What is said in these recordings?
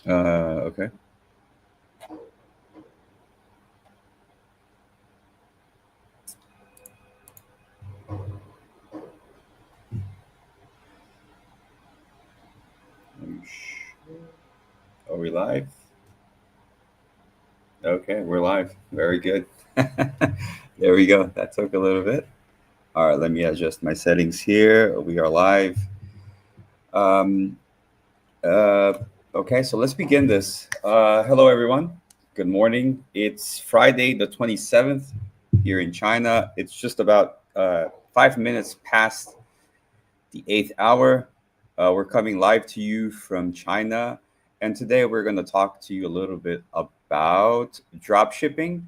Okay. Are we live? Okay, we're live. Very good. There we go. That took a little bit. All right, let me adjust my settings here. We are live. Um, uh, okay, so let's begin this. Hello, everyone. Good morning. It's Friday, the 27th here in China. It's just about 5 minutes past the eighth hour. We're coming live to you from China. And today we're going to talk to you a little bit about drop shipping,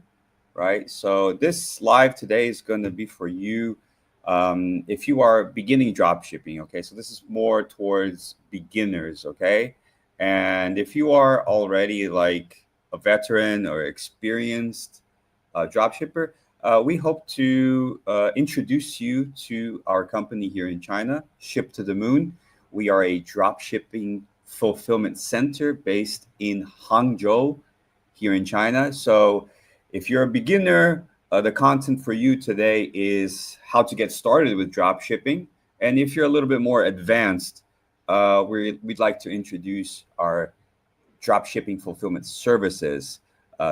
right? So this live today is going to be for you if you are beginning drop shipping, okay? So this is more towards beginners, okay? And if you are already like a veteran or experienced drop shipper, we hope to introduce you to our company here in China, Ship to the Moon. We are a drop shipping fulfillment center based in Hangzhou here in China. So if you're a beginner, the content for you today is how to get started with drop shipping. And if you're a little bit more advanced, we'd like to introduce our drop shipping fulfillment services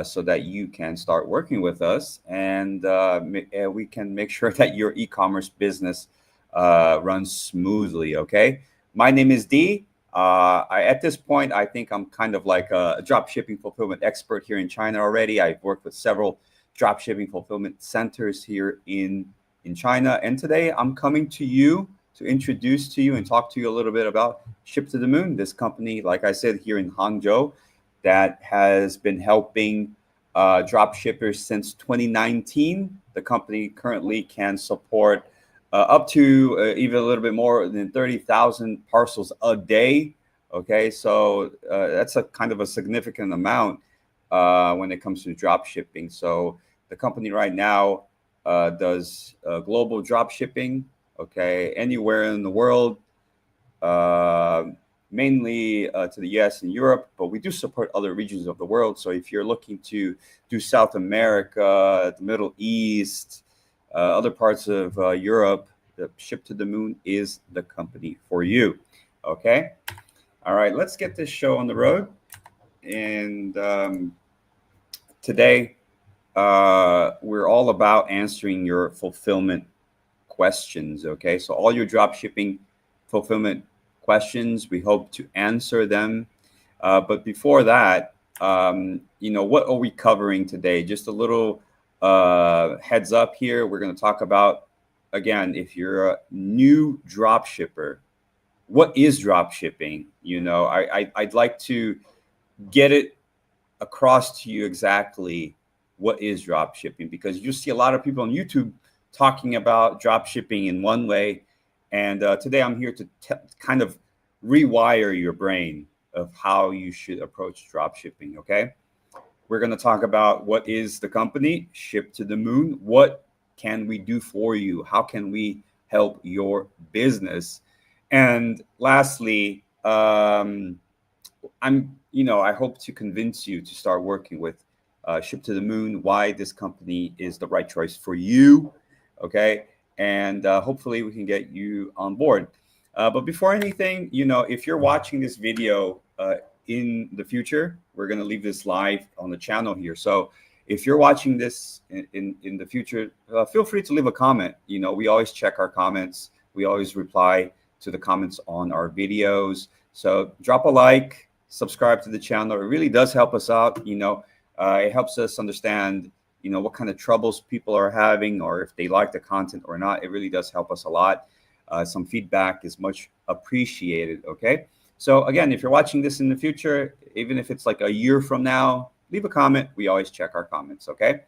so that you can start working with us and we can make sure that your e-commerce business runs smoothly. Okay. My name is D. At this point, I think I'm kind of like a drop shipping fulfillment expert here in China already. I've worked with several drop shipping fulfillment centers here in China. And today I'm coming to you to introduce to you and talk to you a little bit about Ship to the Moon, this company, like I said, here in Hangzhou, that has been helping drop shippers since 2019. The company currently can support up to even a little bit more than 30,000 parcels a day. Okay, so that's a kind of a significant amount when it comes to drop shipping. So the company right now does global drop shipping, okay, anywhere in the world, uh, mainly to the US and Europe, but we do support other regions of the world. So if you're looking to do South America, the Middle East, other parts of Europe, the Ship to the Moon is the company for you. Okay. All right. Let's get this show on the road. And today, we're all about answering your fulfillment questions. Okay, so all your drop shipping fulfillment questions, we hope to answer them. But before that, what are we covering today? Just a little heads up here. We're going to talk about, again, if you're a new drop shipper, what is drop shipping? I'd like to get it across to you exactly what is drop shipping, because you see a lot of people on YouTube talking about drop shipping in one way. And today I'm here to kind of rewire your brain of how you should approach drop shipping. Okay. We're going to talk about what is the company, Ship to the Moon. What can we do for you? How can we help your business? And lastly, I hope to convince you to start working with Ship to the Moon, why this company is the right choice for you. Okay. And hopefully we can get you on board. But before anything, if you're watching this video in the future, we're going to leave this live on the channel here. So if you're watching this in the future, feel free to leave a comment. We always check our comments, we always reply to the comments on our videos. So drop a like, subscribe to the channel. It really does help us out. It helps us understand, what kind of troubles people are having, or if they like the content or not. It really does help us a lot. Some feedback is much appreciated. Okay. So again, if you're watching this in the future, even if it's like a year from now, leave a comment. We always check our comments. Okay.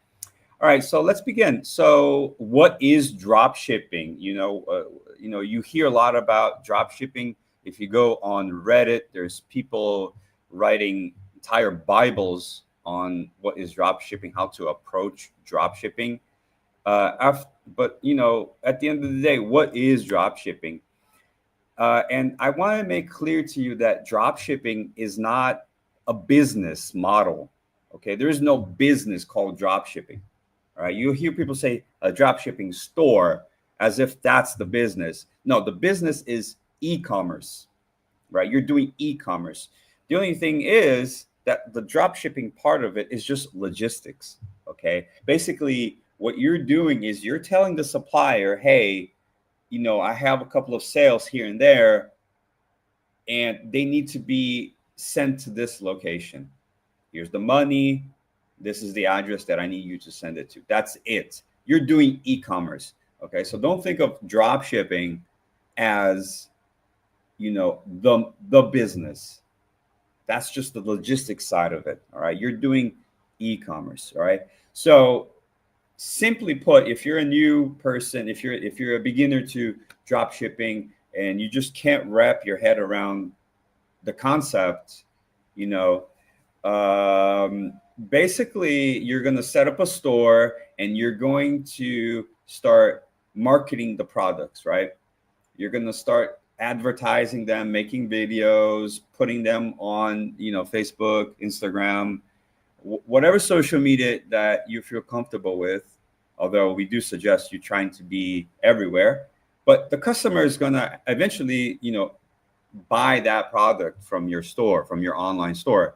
All right, so let's begin. So, what is drop shipping? You hear a lot about drop shipping. If you go on Reddit, there's people writing entire Bibles on what is drop shipping, how to approach drop shipping. But at the end of the day, what is drop shipping? And I want to make clear to you that drop shipping is not a business model. Okay, there is no business called drop shipping. All right, you hear people say a drop shipping store as if that's the business. No, the business is e-commerce, right? You're doing e-commerce. The only thing is that the drop shipping part of it is just logistics. Okay, basically what you're doing is you're telling the supplier, hey, I have a couple of sales here and there, and they need to be sent to this location. Here's the money. This is the address that I need you to send it to. That's it. You're doing e-commerce. Okay. So don't think of drop shipping as, the business. That's just the logistics side of it. All right. You're doing e-commerce. All right. So simply put, if you're a new person, if you're a beginner to drop shipping and you just can't wrap your head around the concept, you know, basically you're going to set up a store and you're going to start marketing the products, right? You're going to start advertising them, making videos, putting them on, Facebook, Instagram, whatever social media that you feel comfortable with. Although we do suggest you trying to be everywhere, but the customer is going to eventually, buy that product from your store, from your online store.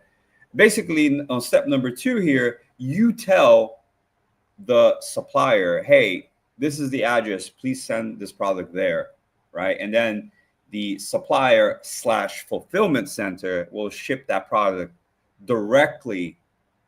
Basically, on step number 2 here, you tell the supplier, hey, this is the address, please send this product there, right? And then the supplier / fulfillment center will ship that product directly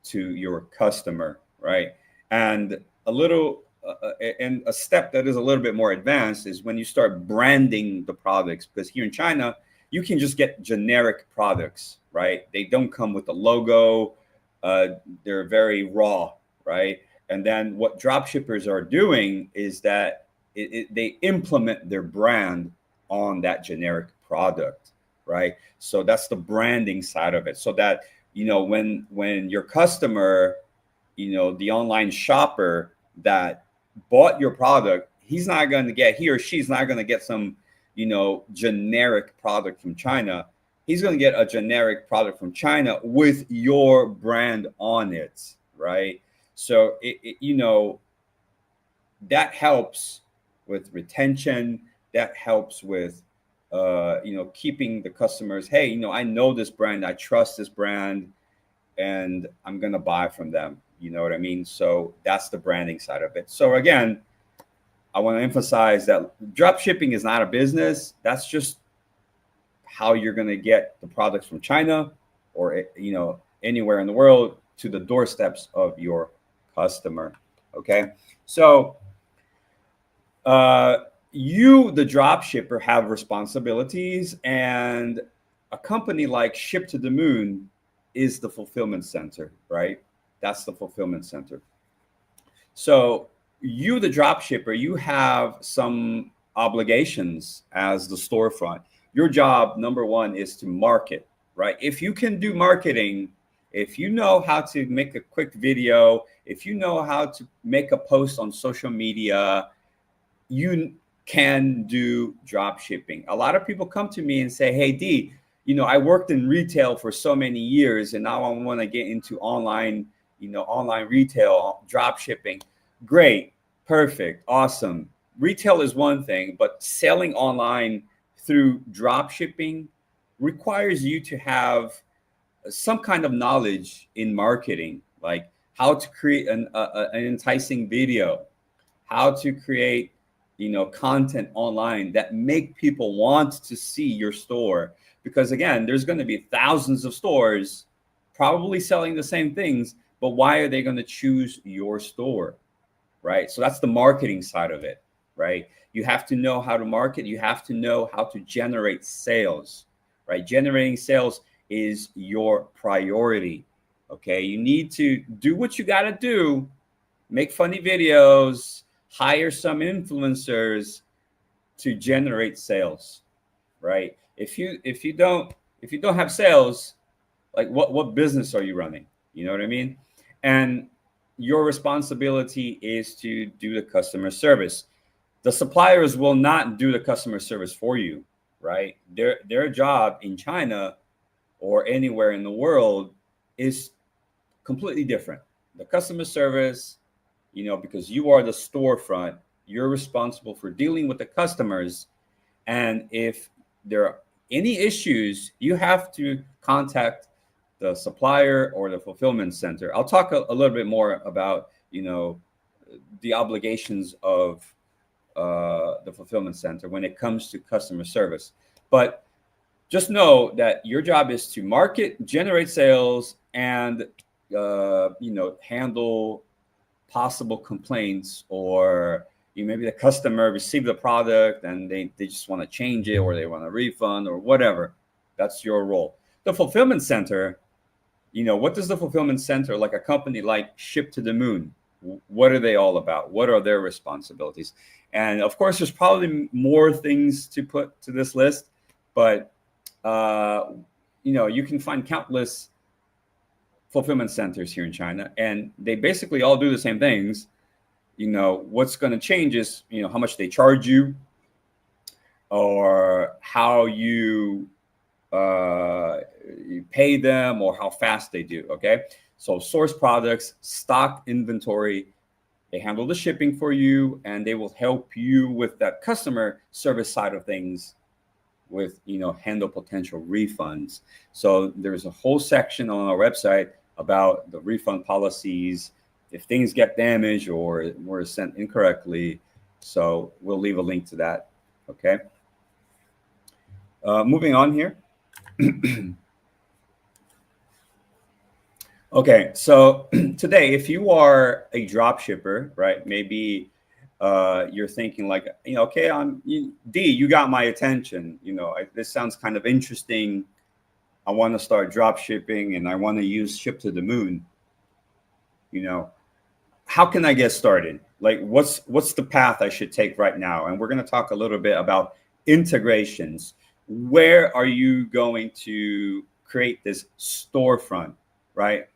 to your customer, right? And a step that is a little bit more advanced is when you start branding the products, because here in China, you can just get generic products, right? They don't come with a logo. They're very raw, right? And then what dropshippers are doing is that they implement their brand on that generic product, right? So that's the branding side of it. So that, when your customer, the online shopper that bought your product, he or she's not going to get some, generic product from China. He's going to get a generic product from China with your brand on it, right? So that helps with retention. That helps with keeping the customers. Hey, I know this brand. I trust this brand, and I'm going to buy from them. You know what I mean? So that's the branding side of it. So again, I want to emphasize that drop shipping is not a business. That's just how you're going to get the products from China or, anywhere in the world to the doorsteps of your customer. Okay. So, you, the drop shipper, have responsibilities, and a company like Ship to the Moon is the fulfillment center, right? That's the fulfillment center. So you, the drop shipper, you have some obligations as the storefront. Your job, number 1, is to market, right? If you can do marketing, if you know how to make a quick video, if you know how to make a post on social media, you can do drop shipping. A lot of people come to me and say, hey, D, I worked in retail for so many years and now I want to get into online retail, drop shipping. Great, perfect, awesome. Retail is one thing, but selling online through drop shipping requires you to have some kind of knowledge in marketing, like how to create an enticing video, how to create content online that make people want to see your store. Because again, there's going to be thousands of stores probably selling the same things, but why are they going to choose your store, right? So that's the marketing side of it, right? You have to know how to market. You have to know how to generate sales, right? Generating sales is your priority, okay? You need to do what you got to do, make funny videos, hire some influencers to generate sales, right? If you don't have sales, like what business are you running? You know what I mean? And your responsibility is to do the customer service. The suppliers will not do the customer service for you, right? Their job in China or anywhere in the world is completely different. The customer service, because you are the storefront, you're responsible for dealing with the customers. And if there are any issues, you have to contact the supplier or the fulfillment center. I'll talk a little bit more about, the obligations of the fulfillment center when it comes to customer service. But just know that your job is to market, generate sales, and handle possible complaints, or maybe the customer received the product and they just want to change it, or they want a refund or whatever. That's your role. The fulfillment center, what does the fulfillment center, like a company like Ship to the Moon, what are they all about? What are their responsibilities? And of course, there's probably more things to put to this list, but you can find countless fulfillment centers here in China, and they basically all do the same things. What's going to change is, how much they charge you, or how you pay them, or how fast they do. Okay. So source products, stock inventory, they handle the shipping for you, and they will help you with that customer service side of things, with handle potential refunds. So there's a whole section on our website about the refund policies if things get damaged or were sent incorrectly. So we'll leave a link to that. Okay. Moving on here. Okay, so today, if you are a drop shipper, right, maybe you're thinking like, okay, you got my attention. This sounds kind of interesting. I want to start drop shipping, and I want to use Ship to the Moon. How can I get started? Like, what's the path I should take right now? And we're going to talk a little bit about integrations. Where are you going to create this storefront, right?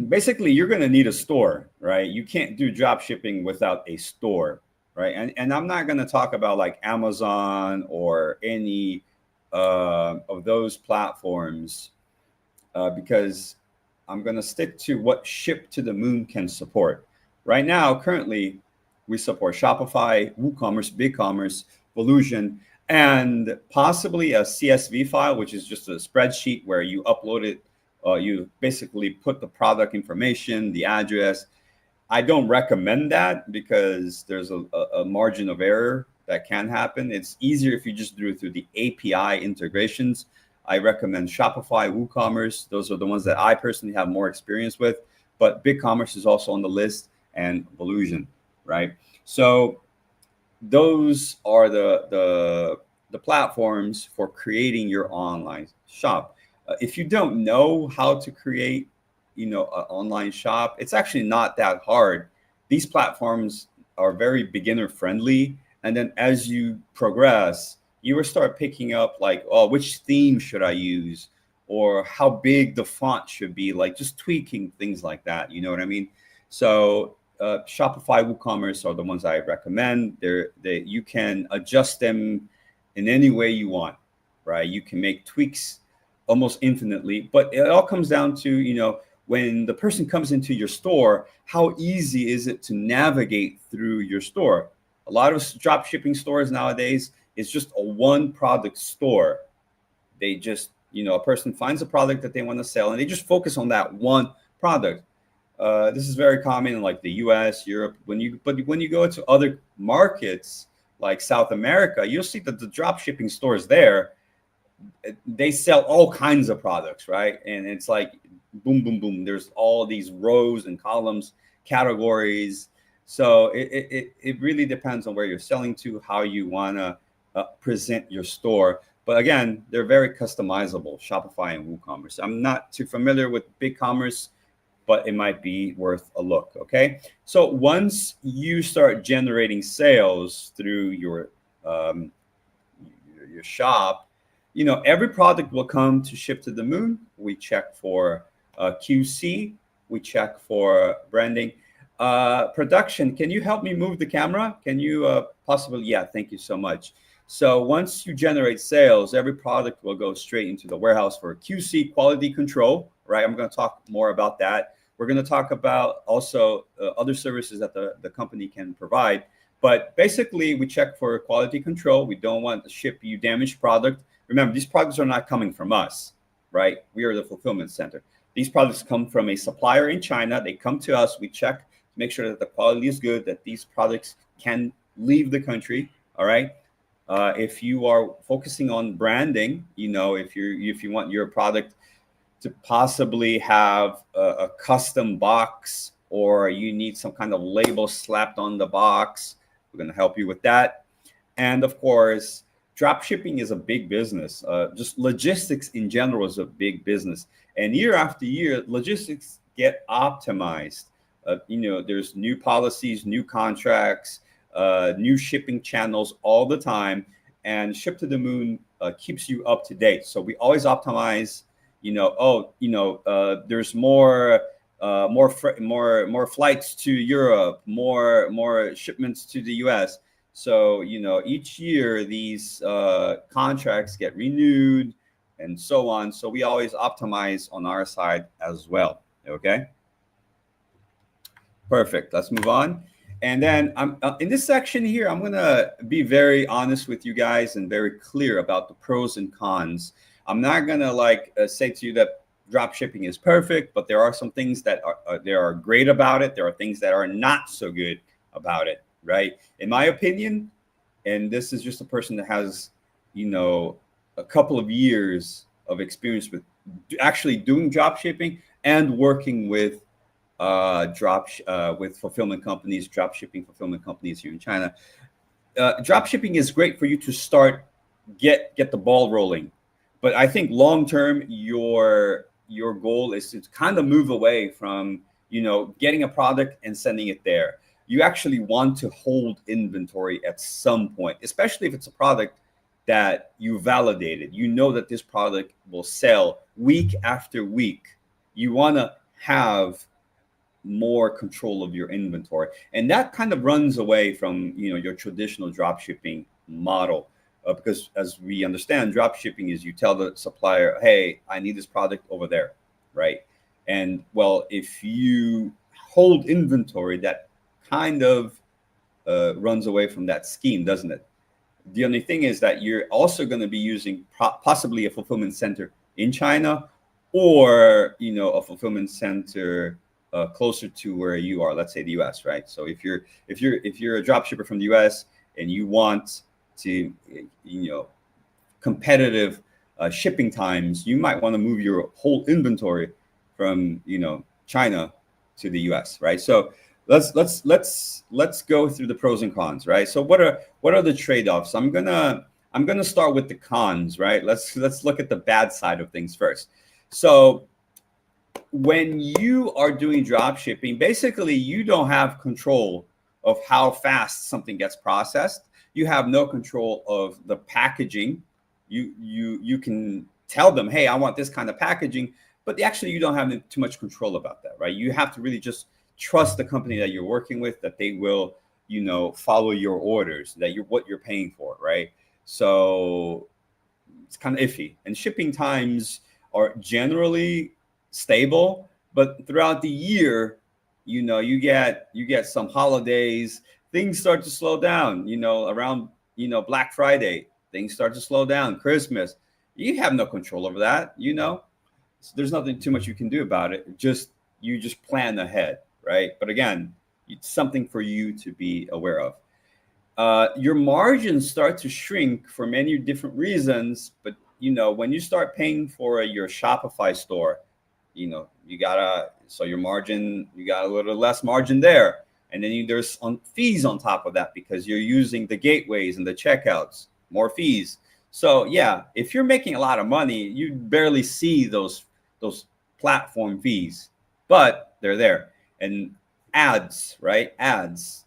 Basically, you're going to need a store, right? You can't do drop shipping without a store, right? And I'm not going to talk about like Amazon or any of those platforms, because I'm going to stick to what Ship to the Moon can support. Right now, currently, we support Shopify, WooCommerce, BigCommerce, Volusion, and possibly a CSV file, which is just a spreadsheet where you upload it. You basically put the product information, the address. I don't recommend that because there's a margin of error that can happen. It's easier if you just do it through the API integrations. I recommend Shopify, WooCommerce. Those are the ones that I personally have more experience with. But BigCommerce is also on the list, and Volusion, right? So those are the platforms for creating your online shop. If you don't know how to create, an online shop, it's actually not that hard. These platforms are very beginner friendly. And then as you progress, you will start picking up like, oh, which theme should I use? Or how big the font should be, like just tweaking things like that. You know what I mean? So Shopify, WooCommerce are the ones I recommend. You can adjust them in any way you want, right? You can make tweaks almost infinitely, but it all comes down to, when the person comes into your store, how easy is it to navigate through your store? A lot of drop shipping stores nowadays is just a one product store. They just, a person finds a product that they want to sell, and they just focus on that one product. This is very common in like the US, Europe. When you go to other markets like South America, you'll see that the drop shipping stores there, they sell all kinds of products, right? And it's like boom, boom, boom. There's all these rows and columns, categories. So it really depends on where you're selling to, how you want to present your store. But again, they're very customizable, Shopify and WooCommerce. I'm not too familiar with BigCommerce, but it might be worth a look, okay? So once you start generating sales through your shop, every product will come to Ship to the Moon. We check for QC. We check for branding. Production, can you help me move the camera? Can you possibly? Yeah, thank you so much. So once you generate sales, every product will go straight into the warehouse for QC, quality control, right? I'm going to talk more about that. We're going to talk about also other services that the company can provide. But basically, we check for quality control. We don't want to ship you damaged product. Remember, these products are not coming from us, right? We are the fulfillment center. These products come from a supplier in China. They come to us. We check to make sure that the quality is good, that these products can leave the country. All right. If you are focusing on branding, if you want your product to possibly have a custom box, or you need some kind of label slapped on the box, we're going to help you with that. And of course, drop shipping is a big business. Just logistics in general is a big business. And year after year, logistics get optimized. There's new policies, new contracts, new shipping channels all the time. And Ship to the Moon keeps you up to date. So we always optimize. There's more flights to Europe, more shipments to the U.S. So each year these contracts get renewed and so on. So we always optimize on our side as well. Okay. Perfect. Let's move on. And then I'm in this section here, I'm going to be very honest with you guys and very clear about the pros and cons. I'm not going to say to you that drop shipping is perfect, but there are some things that are great about it. There are things that are not so good about it, right? In my opinion, and this is just a person that has, a couple of years of experience with actually doing drop shipping and working with with fulfillment companies, drop shipping fulfillment companies here in China. Drop shipping is great for you to start, get the ball rolling. But I think long term, your goal is to kind of move away from getting a product and sending it there. You actually want to hold inventory at some point, especially if it's a product that you validated. You know that this product will sell week after week. You want to have more control of your inventory, and that kind of runs away from your traditional drop shipping model, because as we understand, drop shipping is you tell the supplier, hey, I need this product over there, right? And well, if you hold inventory, that kind of runs away from that scheme, doesn't it? The only thing is that you're also going to be using possibly a fulfillment center in China, or a fulfillment center closer to where you are, let's say the U.S., right? So if you're a drop shipper from the U.S. and you want to competitive shipping times, you might want to move your whole inventory from China to the U.S., right? So let's go through the pros and cons, right? So what are the trade-offs? I'm gonna start with the cons, right? Let's look at the bad side of things first. So when you are doing drop shipping, basically you don't have control of how fast something gets processed. You have no control of the packaging. You can tell them, hey, I want this kind of packaging, but actually you don't have too much control about that, right? You have to really just trust the company that you're working with, that they will, follow your orders, that what you're paying for, right? So it's kind of iffy. And shipping times are generally stable, but throughout the year, you get some holidays, things start to slow down. Around Black Friday, things start to slow down. Christmas, you have no control over that. So there's nothing too much you can do about it. You just plan ahead, right? But again, it's something for you to be aware of. Your margins start to shrink for many different reasons, but when you start paying for your Shopify store, so your margin, you got a little less margin there. And then there's fees on top of that, because you're using the gateways and the checkouts, more fees. So yeah, if you're making a lot of money, you barely see those platform fees, but they're there. And ads, right? Ads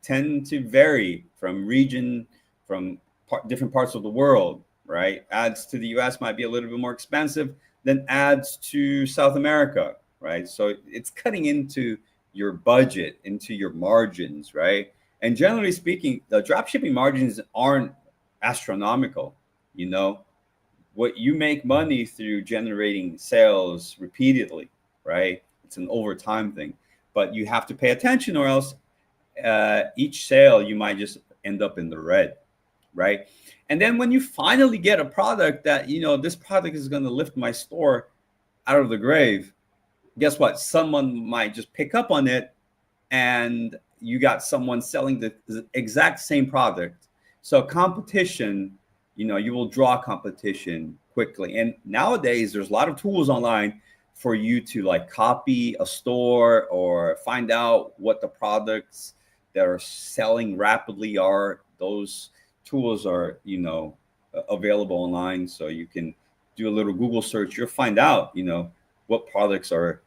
tend to vary from region, from different parts of the world, right? Ads to the US might be a little bit more expensive than ads to South America, right? So it's cutting into your budget, into your margins, right? And generally speaking, the drop shipping margins aren't astronomical. You know, what you make money through generating sales repeatedly, right? It's an overtime thing, but you have to pay attention, or else each sale you might just end up in the red, right? And then when you finally get a product that, you know, this product is going to lift my store out of the grave, guess what? Someone might just pick up on it, and you got someone selling the exact same product. So competition, you know, you will draw competition quickly. And nowadays there's a lot of tools online for you to like copy a store or find out what the products that are selling rapidly are. Those tools are, you know, available online, so you can do a little Google search. You'll find out, you know, what products are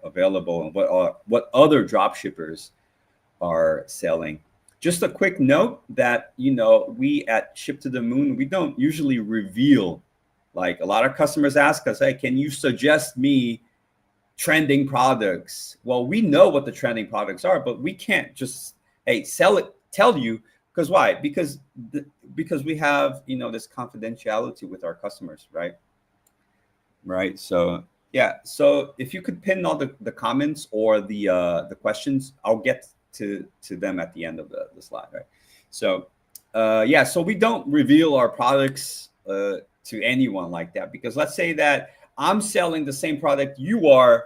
available, and what other drop shippers are selling. Just a quick note that, you know, we at Ship to the Moon, we don't usually reveal, like a lot of customers ask us, hey, can you suggest me trending products? Well, we know what the trending products are, but we can't just, hey, tell you, because why? Because we have, you know, this confidentiality with our customers, right? Right. So yeah. So if you could pin all the comments or the questions, I'll get to them at the end of the slide. Right. So yeah. So we don't reveal our products to anyone like that, because let's say that I'm selling the same product you are,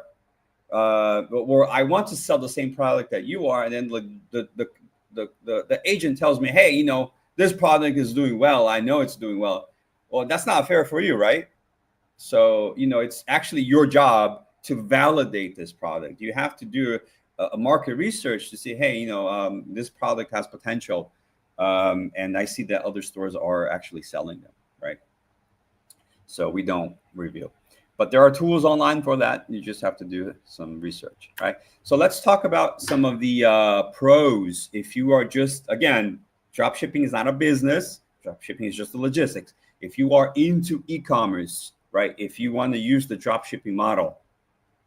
or I want to sell the same product that you are, and then the agent tells me, hey, you know, this product is doing well. I know it's doing well. Well, that's not fair for you, right? So, you know, it's actually your job to validate this product. You have to do a market research to see, hey, you know, this product has potential. And I see that other stores are actually selling them, right? So we don't reveal. But there are tools online for that. You just have to do some research, right? So let's talk about some of the pros. If you are just, again, drop shipping is not a business. Drop shipping is just the logistics. If you are into e-commerce, right? If you want to use the drop shipping model,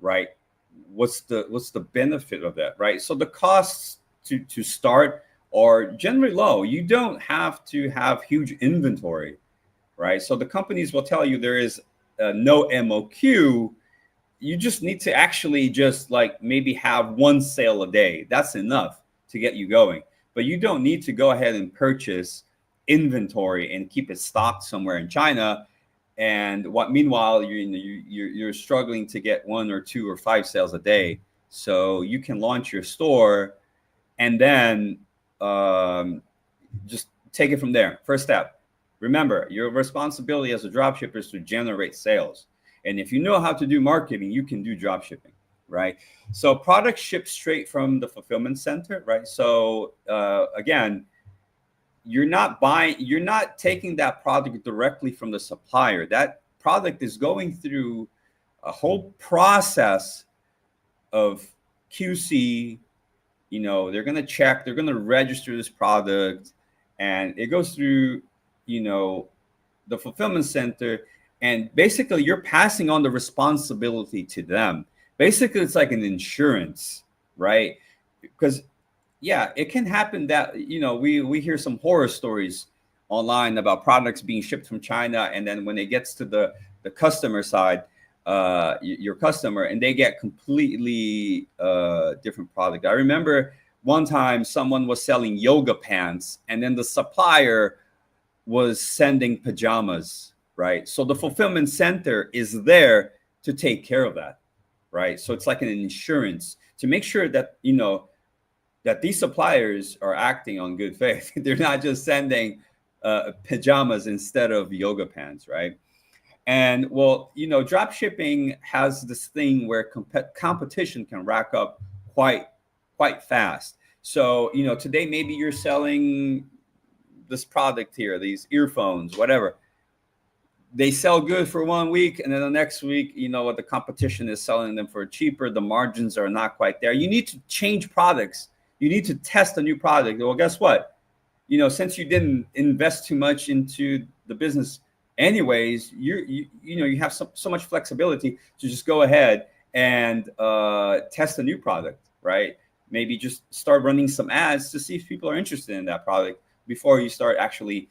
right? What's the benefit of that, right? So the costs to start are generally low. You don't have to have huge inventory, right? So the companies will tell you there is no MOQ. You just need to actually just like maybe have one sale a day. That's enough to get you going. But you don't need to go ahead and purchase inventory and keep it stocked somewhere in China. And meanwhile you're struggling to get 1 or 2 or 5 sales a day. So you can launch your store and then just take it from there. First step. Remember, your responsibility as a dropshipper is to generate sales. And if you know how to do marketing, you can do drop shipping, right? So products ship straight from the fulfillment center, right? So again, you're not taking that product directly from the supplier. That product is going through a whole process of QC. You know, they're going to check, they're going to register this product, and it goes through, you know, the fulfillment center, and basically you're passing on the responsibility to them. Basically, it's like an insurance, right? Because yeah, it can happen that, you know, we hear some horror stories online about products being shipped from China, and then when it gets to the customer side, your customer, and they get completely different product. I remember one time someone was selling yoga pants, and then the supplier was sending pajamas, right? So the fulfillment center is there to take care of that, right? So it's like an insurance to make sure that, you know, that these suppliers are acting on good faith. They're not just sending pajamas instead of yoga pants, right? And well, you know, drop shipping has this thing where competition can rack up quite fast. So, you know, today maybe you're selling this product here, these earphones, whatever. They sell good for 1 week, and then the next week, you know what, the competition is selling them for cheaper. The margins are not quite there. You need to change products. You need to test a new product. Well, guess what? You know, since you didn't invest too much into the business anyways, you know, you have so much flexibility to just go ahead and test a new product, right? Maybe just start running some ads to see if people are interested in that product. before you start actually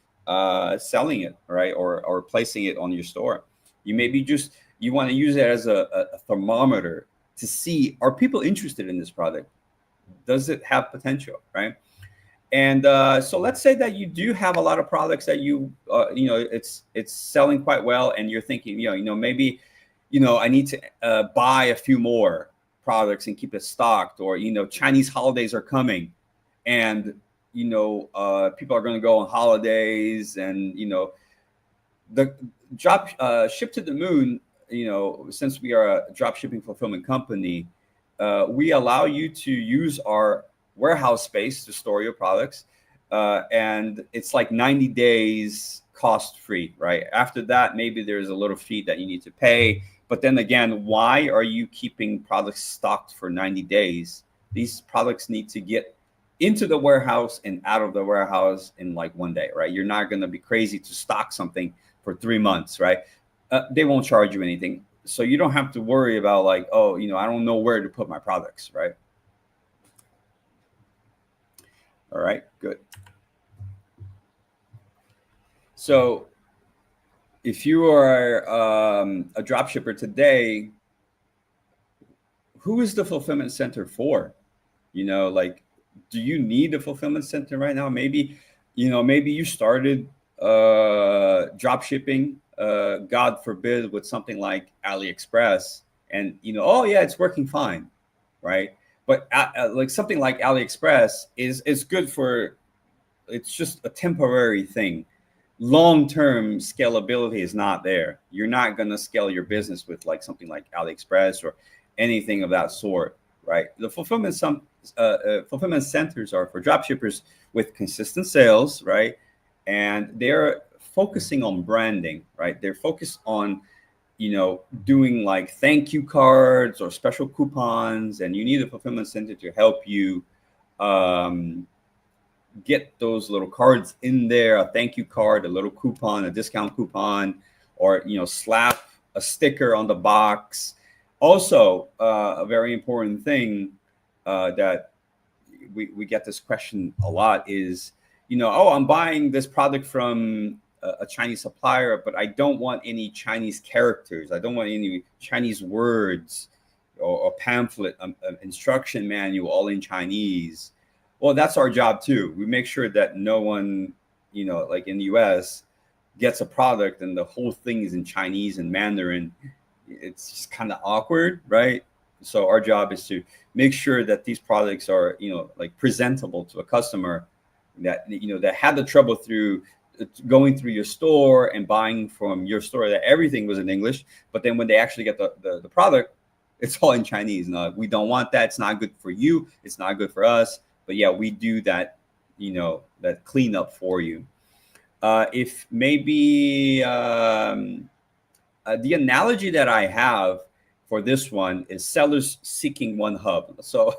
selling it, right, or placing it on your store. You maybe just you want to use it as a thermometer to see, are people interested in this product? Does it have potential, right? And so let's say that you do have a lot of products that it's selling quite well, and you're thinking, maybe, I need to buy a few more products and keep it stocked, or Chinese holidays are coming, and people are going to go on holidays, and the drop ship to the moon. Since we are a drop shipping fulfillment company, we allow you to use our warehouse space to store your products, and it's like 90 days cost free, right? After that, maybe there's a little fee that you need to pay, but then again, why are you keeping products stocked for 90 days? These products need to get into the warehouse and out of the warehouse in like one day, right? You're not going to be crazy to stock something for 3 months, right? They won't charge you anything, so you don't have to worry about like, oh, I don't know where to put my products, right? All right, good. So if you are a drop shipper today, who is the fulfillment center for? Like, do you need a fulfillment center right now? Maybe, maybe you started drop shipping, God forbid, with something like AliExpress, and oh yeah, it's working fine, right? But like something like AliExpress is good for, it's just a temporary thing. Long-term scalability is not there. You're not going to scale your business with like something like AliExpress or anything of that sort, right? The fulfillment centers are for dropshippers with consistent sales, right? And they're focusing on branding, right? They're focused on doing like thank you cards or special coupons, and you need a fulfillment center to help you get those little cards in there, a thank you card, a little coupon, a discount coupon, or slap a sticker on the box. Also, a very important thing that we get this question a lot is, oh, I'm buying this product from a Chinese supplier, but I don't want any Chinese characters. I don't want any Chinese words or pamphlet, instruction manual all in Chinese. Well, that's our job too. We make sure that no one, like in the US, gets a product and the whole thing is in Chinese and Mandarin. It's just kind of awkward, right? So our job is to make sure that these products are, like presentable to a customer that, that had the trouble through going through your store and buying from your store, that everything was in English. But then when they actually get the product, it's all in Chinese. No, we don't want that. It's not good for you. It's not good for us. But yeah, we do that, that cleanup for you. If maybe the analogy that I have for this one is sellers seeking one hub. So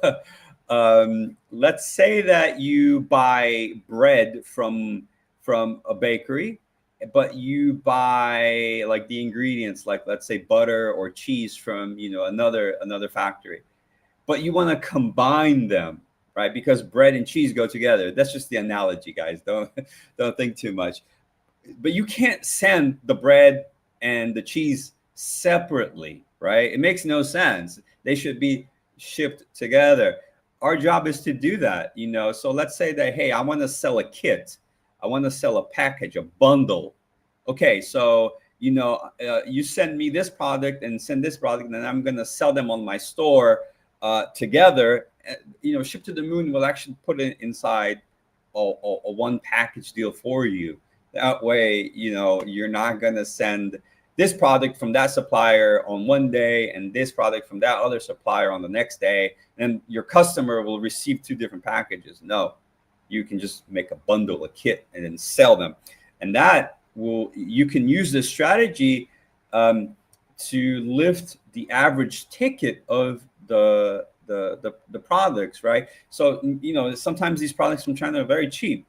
let's say that you buy bread from a bakery, but you buy like the ingredients, like let's say butter or cheese from another factory, but you want to combine them, right? Because bread and cheese go together. That's just the analogy, guys. Don't think too much. But you can't send the bread and the cheese separately, right? It makes no sense. They should be shipped together. Our job is to do that, So let's say that, hey, I want to sell a kit. I want to sell a package, a bundle. Okay, so you send me this product and send this product, and then I'm going to sell them on my store together. Ship to the moon will actually put it inside a one package deal for you. That way, you're not going to send this product from that supplier on one day and this product from that other supplier on the next day, and your customer will receive two different packages. No, you can just make a bundle, a kit, and then sell them. And that you can use this strategy to lift the average ticket of the products, right? So sometimes these products from China are very cheap,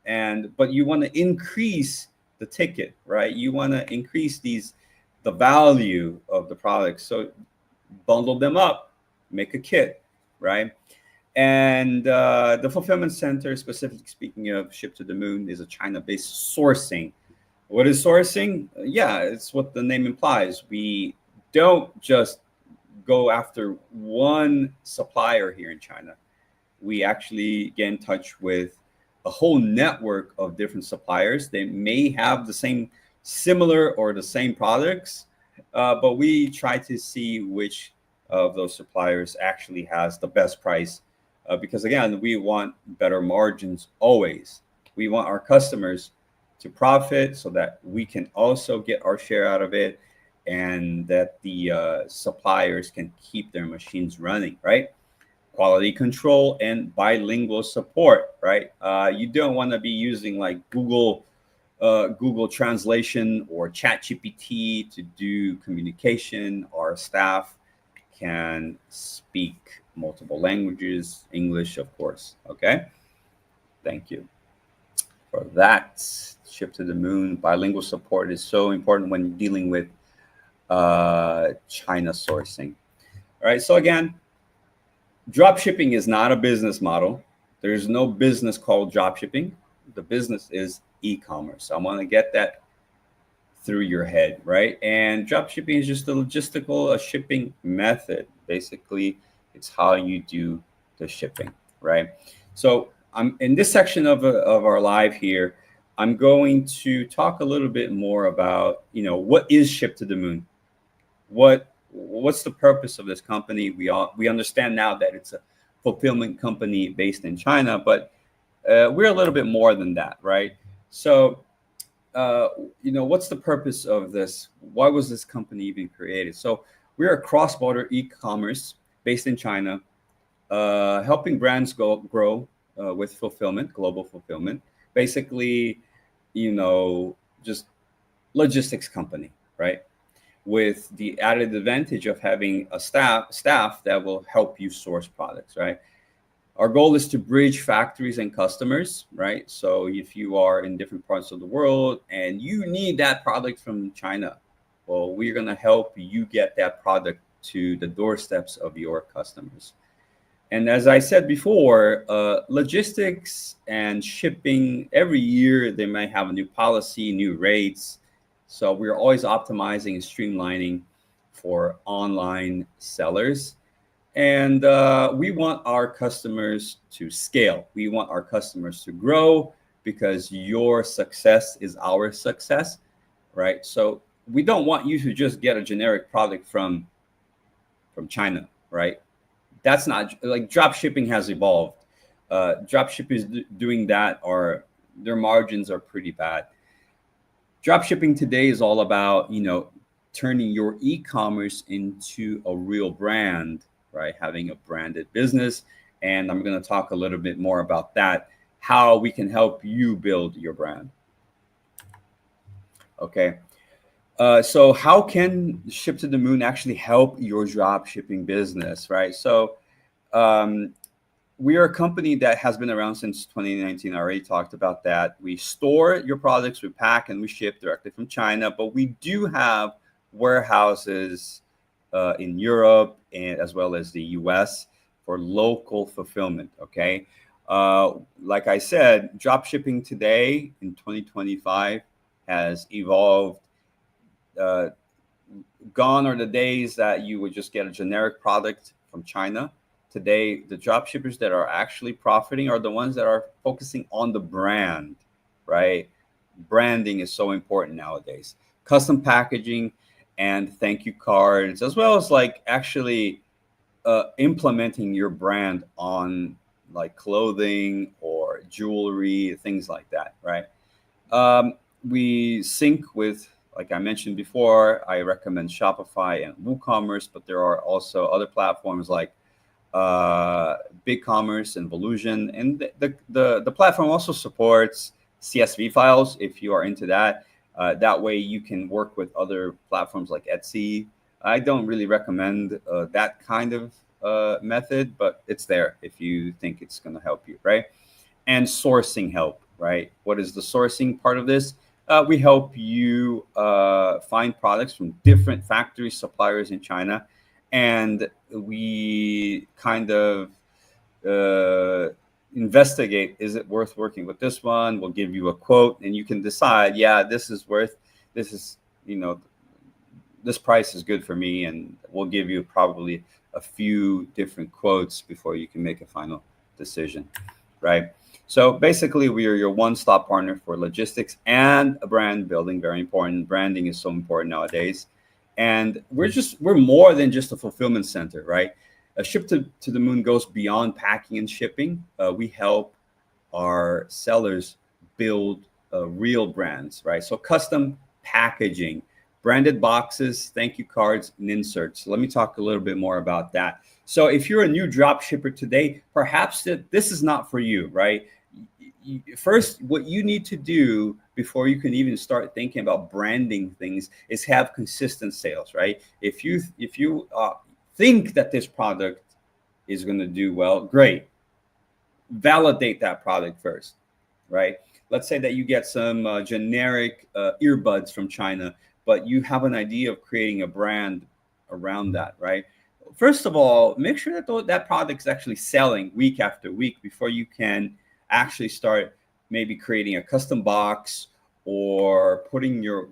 but you want to increase the ticket, right? You want to increase the value of the products. So bundle them up, make a kit, right? And the fulfillment center, specifically speaking of Ship to the Moon, is a China-based sourcing. What is sourcing? Yeah, it's what the name implies. We don't just go after one supplier here in China. We actually get in touch with a whole network of different suppliers. They may have the same, similar, or the same products, but we try to see which of those suppliers actually has the best price. Because again, we want better margins always. We want our customers to profit so that we can also get our share out of it, and that the suppliers can keep their machines running, right? Quality control and bilingual support, right? You don't want to be using like Google Translation or ChatGPT to do communication. Our staff can speak multiple languages, English, of course. Okay, thank you for that. Ship to the Moon. Bilingual support is so important when dealing with China sourcing. All right, so again, drop shipping is not a business model. There's no business called drop shipping. The business is e-commerce. I want to get that through your head, right? And drop shipping is just a logistical, a shipping method. Basically, it's how you do the shipping, right? So I'm in this section of our live here. I'm going to talk a little bit more about, what is Ship to the Moon? What's the purpose of this company? We understand now that it's a fulfillment company based in China, but we're a little bit more than that, right? So, what's the purpose of this? Why was this company even created? So, we're a cross-border e-commerce based in China, helping brands grow with fulfillment, global fulfillment. Basically, just logistics company, right? With the added advantage of having a staff that will help you source products, right? Our goal is to bridge factories and customers, right? So if you are in different parts of the world and you need that product from China, well, we're going to help you get that product to the doorsteps of your customers. And as I said before, logistics and shipping, every year they might have a new policy, new rates. So we're always optimizing and streamlining for online sellers. And we want our customers to scale. We want our customers to grow because your success is our success, right? So we don't want you to just get a generic product from China, right? That's not like drop shipping has evolved. Drop shippers doing that are their margins are pretty bad. Drop shipping today is all about turning your e-commerce into a real brand, right? Having a branded business, and I'm going to talk a little bit more about that, how we can help you build your brand. Okay. So how can Ship to the Moon actually help your drop shipping business, right? So we are a company that has been around since 2019. I already talked about that. We store your products, we pack, and we ship directly from China, but we do have warehouses in Europe and as well as the US for local fulfillment. Okay. Like I said, drop shipping today in 2025 has evolved. Gone are the days that you would just get a generic product from China. Today, the drop shippers that are actually profiting are the ones that are focusing on the brand, right? Branding is so important nowadays. Custom packaging and thank you cards, as well as like actually implementing your brand on like clothing or jewelry, things like that, right? We sync with, like I mentioned before, I recommend Shopify and WooCommerce, but there are also other platforms like BigCommerce and Volusion, and the platform also supports CSV files if you are into that. That way you can work with other platforms like Etsy. I don't really recommend that kind of method, but it's there if you think it's going to help you, right? And sourcing help, right? What is the sourcing part of this? We help you find products from different factory suppliers in China, and we kind of uh, investigate, is it worth working with this one? We'll give you a quote and you can decide, yeah, this is worth, this is, you know, this price is good for me. And we'll give you probably a few different quotes before you can make a final decision, right? So basically, we are your one-stop partner for logistics and brand building. Very important. Branding is so important nowadays. And we're more than just a fulfillment center, right? A ship to the moon goes beyond packing and shipping. We help our sellers build real brands, right? So custom packaging, branded boxes, thank you cards, and inserts. So let me talk a little bit more about that. So if you're a new drop shipper today, perhaps this is not for you, right? First, what you need to do before you can even start thinking about branding things is have consistent sales, right? If you think that this product is going to do well, great. Validate that product first, right? Let's say that you get some generic earbuds from China, but you have an idea of creating a brand around that, right? First of all, make sure that that product is actually selling week after week before you can actually start maybe creating a custom box or putting your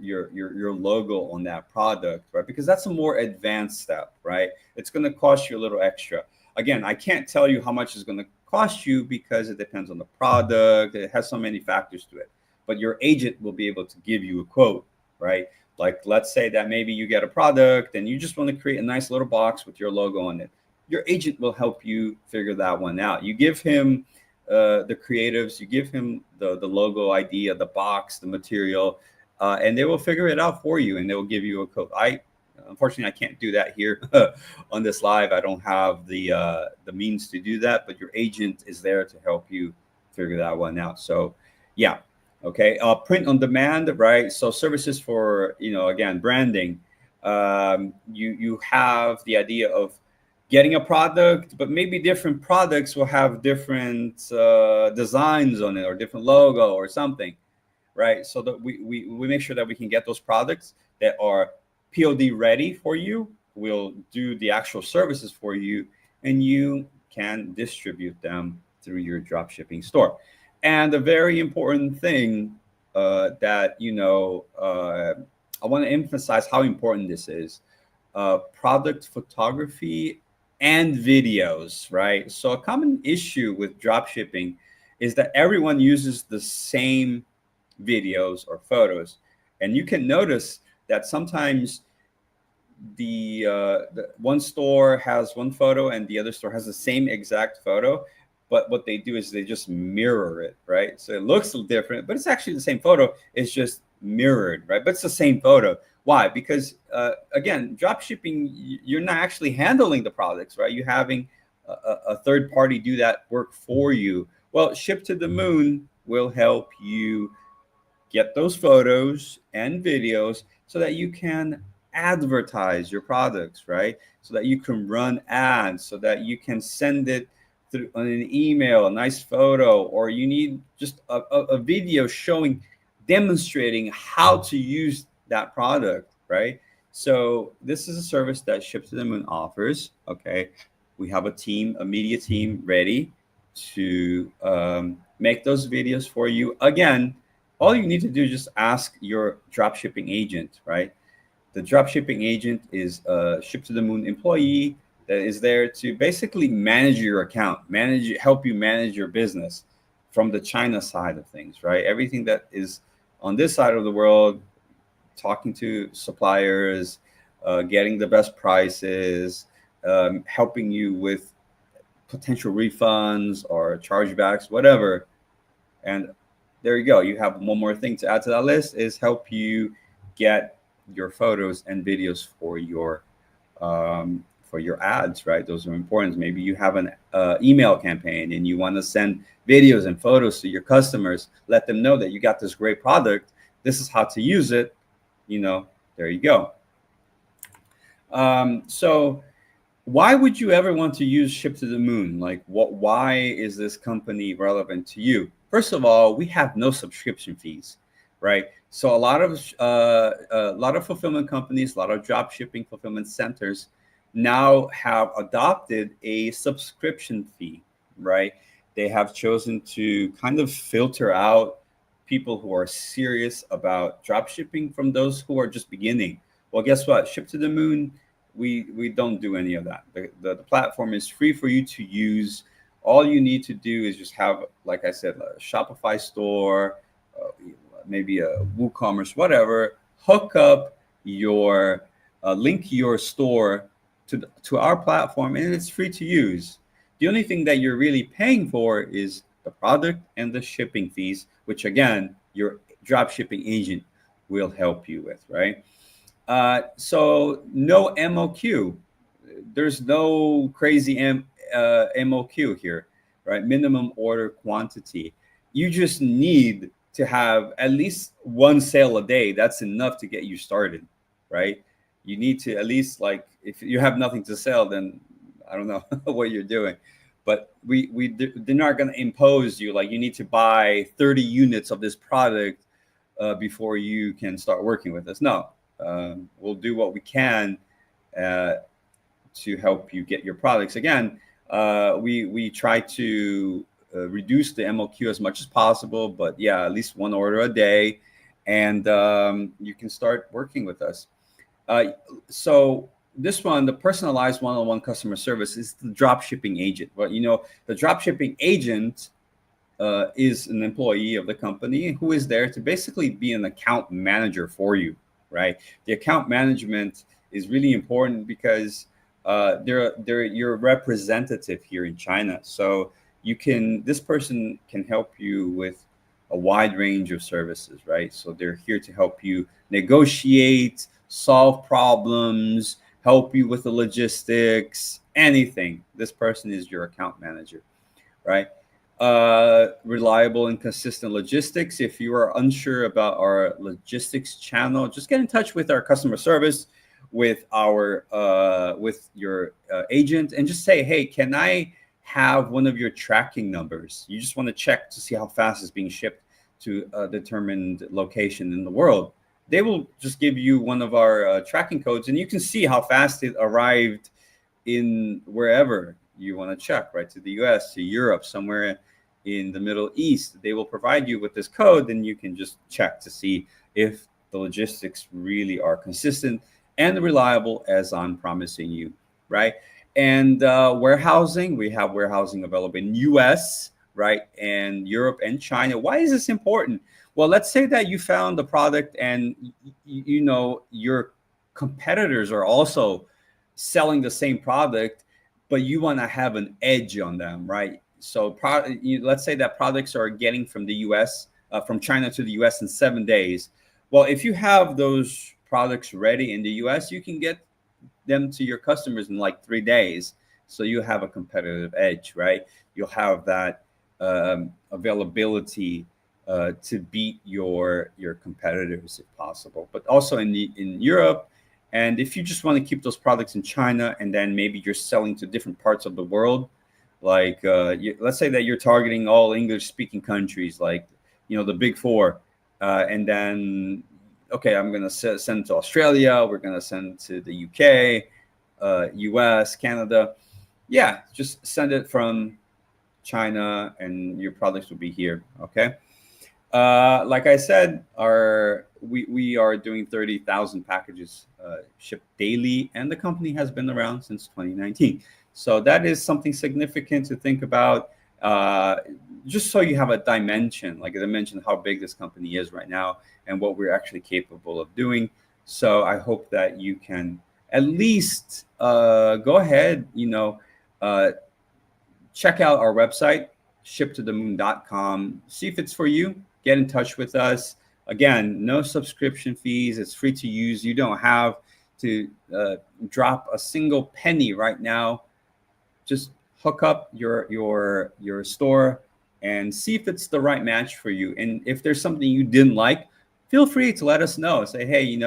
logo on that product, right? Because that's a more advanced step, right? It's going to cost you a little extra. Again, I can't tell you how much it's going to cost you because it depends on the product. It has so many factors to it. But your agent will be able to give you a quote, right? Like, let's say that maybe you get a product and you just want to create a nice little box with your logo on it. Your agent will help you figure that one out. You give him the creatives, you give him the logo idea, the box, the material, and they will figure it out for you and they will give you a quote. Unfortunately, I can't do that here on this live. I don't have the means to do that, but your agent is there to help you figure that one out. So, yeah, okay. Print on demand, right? So services for, you know, again, branding. You have the idea of getting a product, but maybe different products will have different designs on it or different logo or something, right? So that we make sure that we can get those products that are POD ready for you. We'll do the actual services for you, and you can distribute them through your drop shipping store. And a very important thing that I want to emphasize how important this is: product photography and videos. Right. So a common issue with drop shipping is that everyone uses the same videos or photos, and you can notice that sometimes the one store has one photo and the other store has the same exact photo, but what they do is they just mirror it, right? So it looks different, but it's actually the same photo. It's just mirrored, right? But it's the same photo. Why? Because again, drop shipping, you're not actually handling the products, right? You're having a third party do that work for you. Well, Ship to the Moon will help you get those photos and videos so that you can advertise your products, right? So that you can run ads, so that you can send it through on an email, a nice photo, or you need just a video showing, demonstrating how to use that product, right? So this is a service that Ship to the Moon offers. Okay, we have a team, a media team ready to make those videos for you. Again, all you need to do is just ask your dropshipping agent, right? The dropshipping agent is a Ship to the Moon employee that is there to basically manage your account, help you manage your business from the China side of things, right? Everything that is on this side of the world, talking to suppliers, getting the best prices, helping you with potential refunds or chargebacks, whatever. And there you go. You have one more thing to add to that list is help you get your photos and videos for your ads, right? Those are important. Maybe you have an email campaign and you want to send videos and photos to your customers. Let them know that you got this great product. This is how to use it. You know, there you go. So why would you ever want to use Ship to the Moon? Like, why is this company relevant to you? First of all, we have no subscription fees, right? So a lot of fulfillment companies, a lot of drop shipping fulfillment centers now have adopted a subscription fee right? They have chosen to kind of filter out people who are serious about drop shipping from those who are just beginning. Well, guess what? Ship to the Moon, we don't do any of that. The platform is free for you to use. All you need to do is just have, like I said, a Shopify store, uh, maybe a WooCommerce, whatever. Hook up your link your store to our platform, and it's free to use. The only thing that you're really paying for is the product and the shipping fees, which again, your drop shipping agent will help you with, right? So no MOQ. There's no crazy MOQ here, right? Minimum order quantity. You just need to have at least one sale a day. That's enough to get you started, right? You need to at least, like, if you have nothing to sell, then I don't know what you're doing. But they're not going to impose you like you need to buy 30 units of this product before you can start working with us. No, we'll do what we can uh, to help you get your products. Again, we try to reduce the MOQ as much as possible, but yeah, at least one order a day, and you can start working with us. Uh, so this one, the personalized one-on-one customer service, is the drop shipping agent. But the drop shipping agent is an employee of the company who is there to basically be an account manager for you, right? The account management is really important because they're your representative here in China. So this person can help you with a wide range of services, right? So they're here to help you negotiate, solve problems, help you with the logistics, anything. This person is your account manager, right? Reliable and consistent logistics. If you are unsure about our logistics channel, just get in touch with our customer service, with your agent, and just say, hey, can I have one of your tracking numbers? You just want to check to see how fast it's being shipped to a determined location in the world. They will just give you one of our tracking codes, and you can see how fast it arrived in wherever you want to check, right? To the US, to Europe, somewhere in the Middle East. They will provide you with this code, and you can just check to see if the logistics really are consistent and reliable as I'm promising you, right? And warehousing, we have warehousing available in US, right? And Europe and China. Why is this important? Well, let's say that you found the product and your competitors are also selling the same product, but you want to have an edge on them, right? So let's say that products are getting from the US, from China to the US in 7 days. Well, if you have those products ready in the US, you can get them to your customers in like 3 days. So you have a competitive edge, right? You'll have that availability to beat your competitors if possible. But also in Europe, and if you just want to keep those products in China, and then maybe you're selling to different parts of the world, like let's say that you're targeting all English-speaking countries, like the big four, and then okay, I'm gonna send to Australia. We're gonna send to the UK, US, Canada. Yeah, just send it from China, and your products will be here. Okay. Like I said, we are doing 30,000 packages shipped daily, and the company has been around since 2019. So that is something significant to think about. Just so you have a dimension, like a dimension, how big this company is right now and what we're actually capable of doing. So I hope that you can at least go ahead, check out our website, shiptothemoon.com. See if it's for you. Get in touch with us. Again, no subscription fees. It's free to use. You don't have to drop a single penny right now. Just hook up your store and see if it's the right match for you. And if there's something you didn't like, feel free to let us know. Say, hey,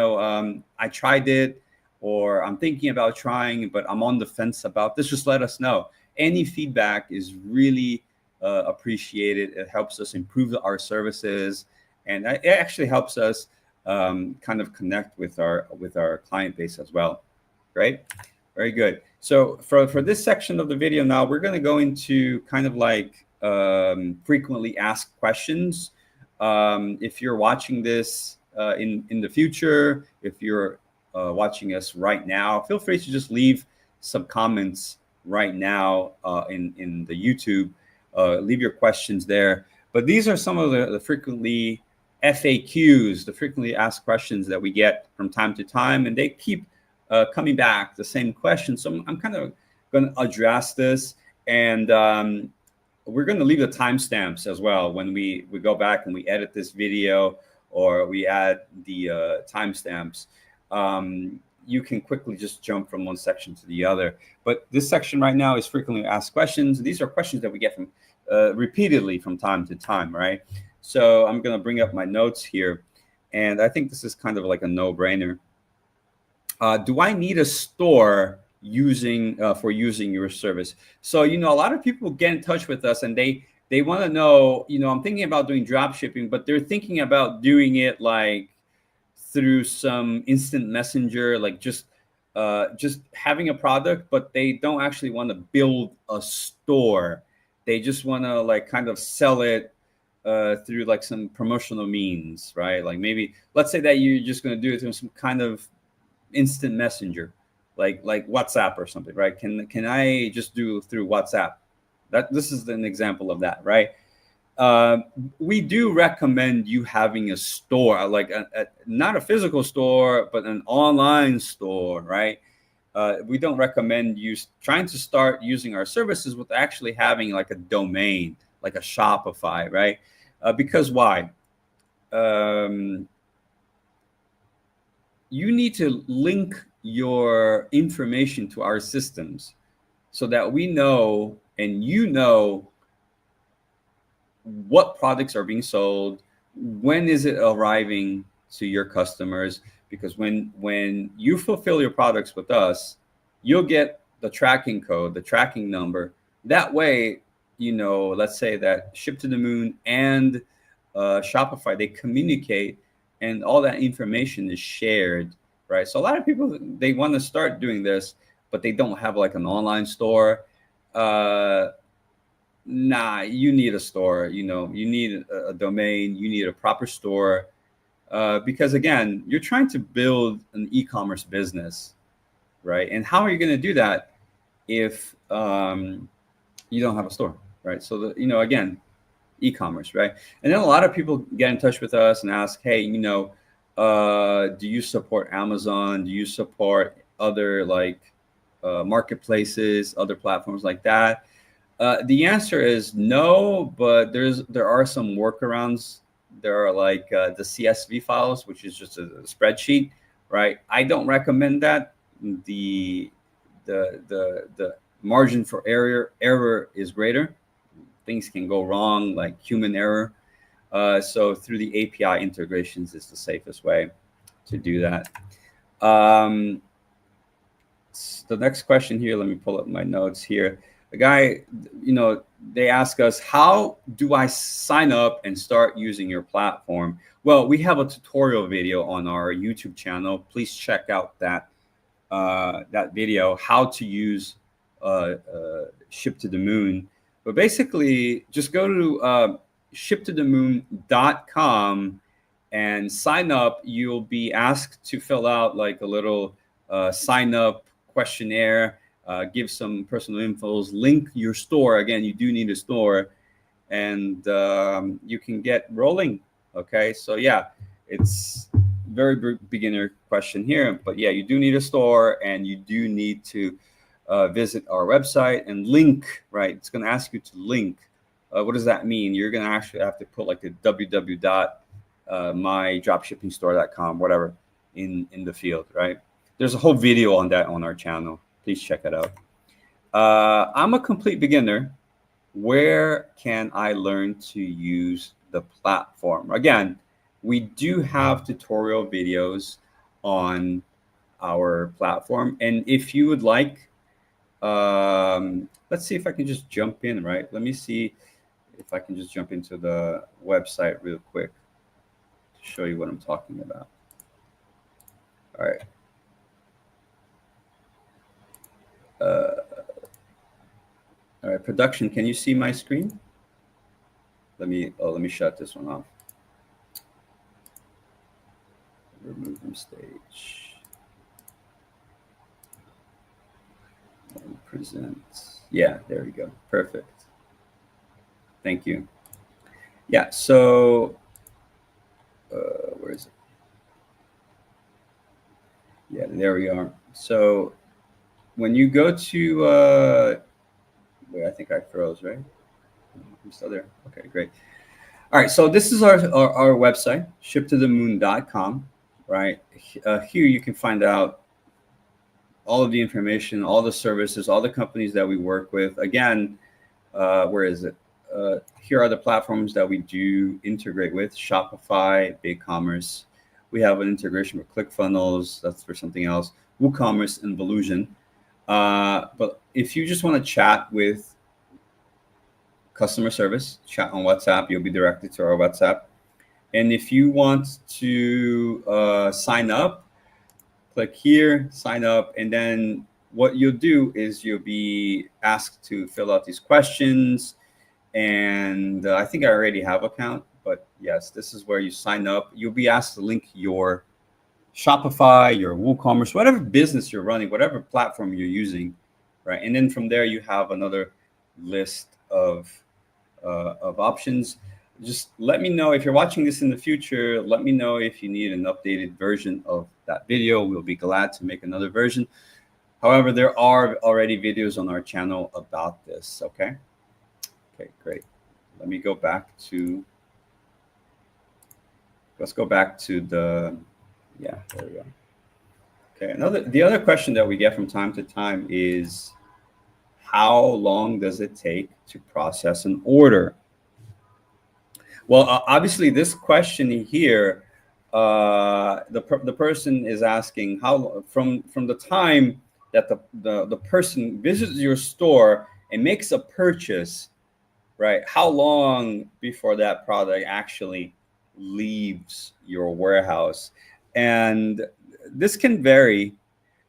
I tried it, or I'm thinking about trying, but I'm on the fence about this. Just let us know. Any feedback is really appreciated. It helps us improve our services, and it actually helps us kind of connect with our client base as well, right? Very good. So for this section of the video now, we're going to go into kind of like frequently asked questions. If you're watching this in the future, if you're watching us right now, feel free to just leave some comments right now in the YouTube. Leave your questions there. But these are some of the frequently FAQs, the frequently asked questions that we get from time to time, and they keep coming back the same question. So I'm kind of going to address this, and we're going to leave the timestamps as well when we go back and we edit this video or we add the timestamps. You can quickly just jump from one section to the other. But this section right now is frequently asked questions. These are questions that we get from repeatedly from time to time, right? So I'm going to bring up my notes here, and I think this is kind of like a no-brainer. Do I need a store for using your service? So, a lot of people get in touch with us and they want to know, I'm thinking about doing drop shipping, but they're thinking about doing it like through some instant messenger, like just having a product, but they don't actually want to build a store. They just want to like kind of sell it through like some promotional means, right? Like maybe let's say that you're just going to do it through some kind of instant messenger, like WhatsApp or something, right? Can I just do through WhatsApp? This is an example of that, right? We do recommend you having a store, like not a physical store, but an online store, right? We don't recommend you trying to start using our services with actually having like a domain, like a Shopify, right? Because why? You need to link your information to our systems so that we know and what products are being sold, when is it arriving to your customers, because when you fulfill your products with us, you'll get the tracking code, the tracking number. That way, let's say that Ship to the Moon and Shopify, they communicate and all that information is shared, right? So a lot of people, they want to start doing this, but they don't have like an online store. Nah, you need a store. You need a domain. You need a proper store, because again, you're trying to build an e-commerce business, right? And how are you going to do that if you don't have a store, right? So again, e-commerce, right? And then a lot of people get in touch with us and ask, hey, do you support Amazon? Do you support other like marketplaces, other platforms like that? The answer is no, but there are some workarounds. There are like the CSV files, which is just a spreadsheet, right? I don't recommend that. The margin for error is greater. Things can go wrong, like human error. So through the API integrations is the safest way to do that. The next question here, let me pull up my notes here. The guy, they ask us, how do I sign up and start using your platform? Well, we have a tutorial video on our YouTube channel. Please check out that video, how to use Ship to the Moon. But basically, just go to shiptothemoon.com and sign up. You'll be asked to fill out like a little sign up questionnaire, give some personal infos, link your store. Again, you do need a store, and you can get rolling. Okay, so yeah, it's very beginner question here, but yeah, you do need a store, and you do need to visit our website and link, right? It's going to ask you to link. What does that mean? You're going to actually have to put like a www.mydropshippingstore.com, whatever, in the field, right? There's a whole video on that on our channel. Please check it out. I'm a complete beginner. Where can I learn to use the platform? Again, we do have tutorial videos on our platform. And if you would like, let's see if I can just jump in, right? Let me see if I can just jump into the website real quick to show you what I'm talking about. All right. All right, production, can you see my screen? Let me shut this one off. Remove from stage. Present. Yeah, there we go. Perfect. Thank you. Yeah, so where is it? Yeah, there we are. So when you go to, wait, I think I froze, right? I'm still there. Okay, great. All right, so this is our website, shiptothemoon.com, right? Here you can find out all of the information, all the services, all the companies that we work with. Again, where is it? Here are the platforms that we do integrate with: Shopify, BigCommerce. We have an integration with ClickFunnels. That's for something else. WooCommerce and Volusion. But if you just want to chat with customer service, chat on WhatsApp, you'll be directed to our WhatsApp. And if you want to sign up, click here, sign up, and then what you'll do is you'll be asked to fill out these questions. And I think I already have an account, but yes, this is where you sign up. You'll be asked to link your Shopify, your WooCommerce, whatever business you're running, whatever platform you're using, right? And then from there, you have another list of options. Just let me know if you're watching this in the future. Let me know if you need an updated version of that video. We'll be glad to make another version. However, there are already videos on our channel about this. Okay. Okay, great. Let me go back to. Let's go back to the. Yeah, there we go. Okay. The other question that we get from time to time is, how long does it take to process an order? Well, obviously, this question here, the person is asking how from the time that the person visits your store and makes a purchase, right? How long before that product actually leaves your warehouse? And this can vary,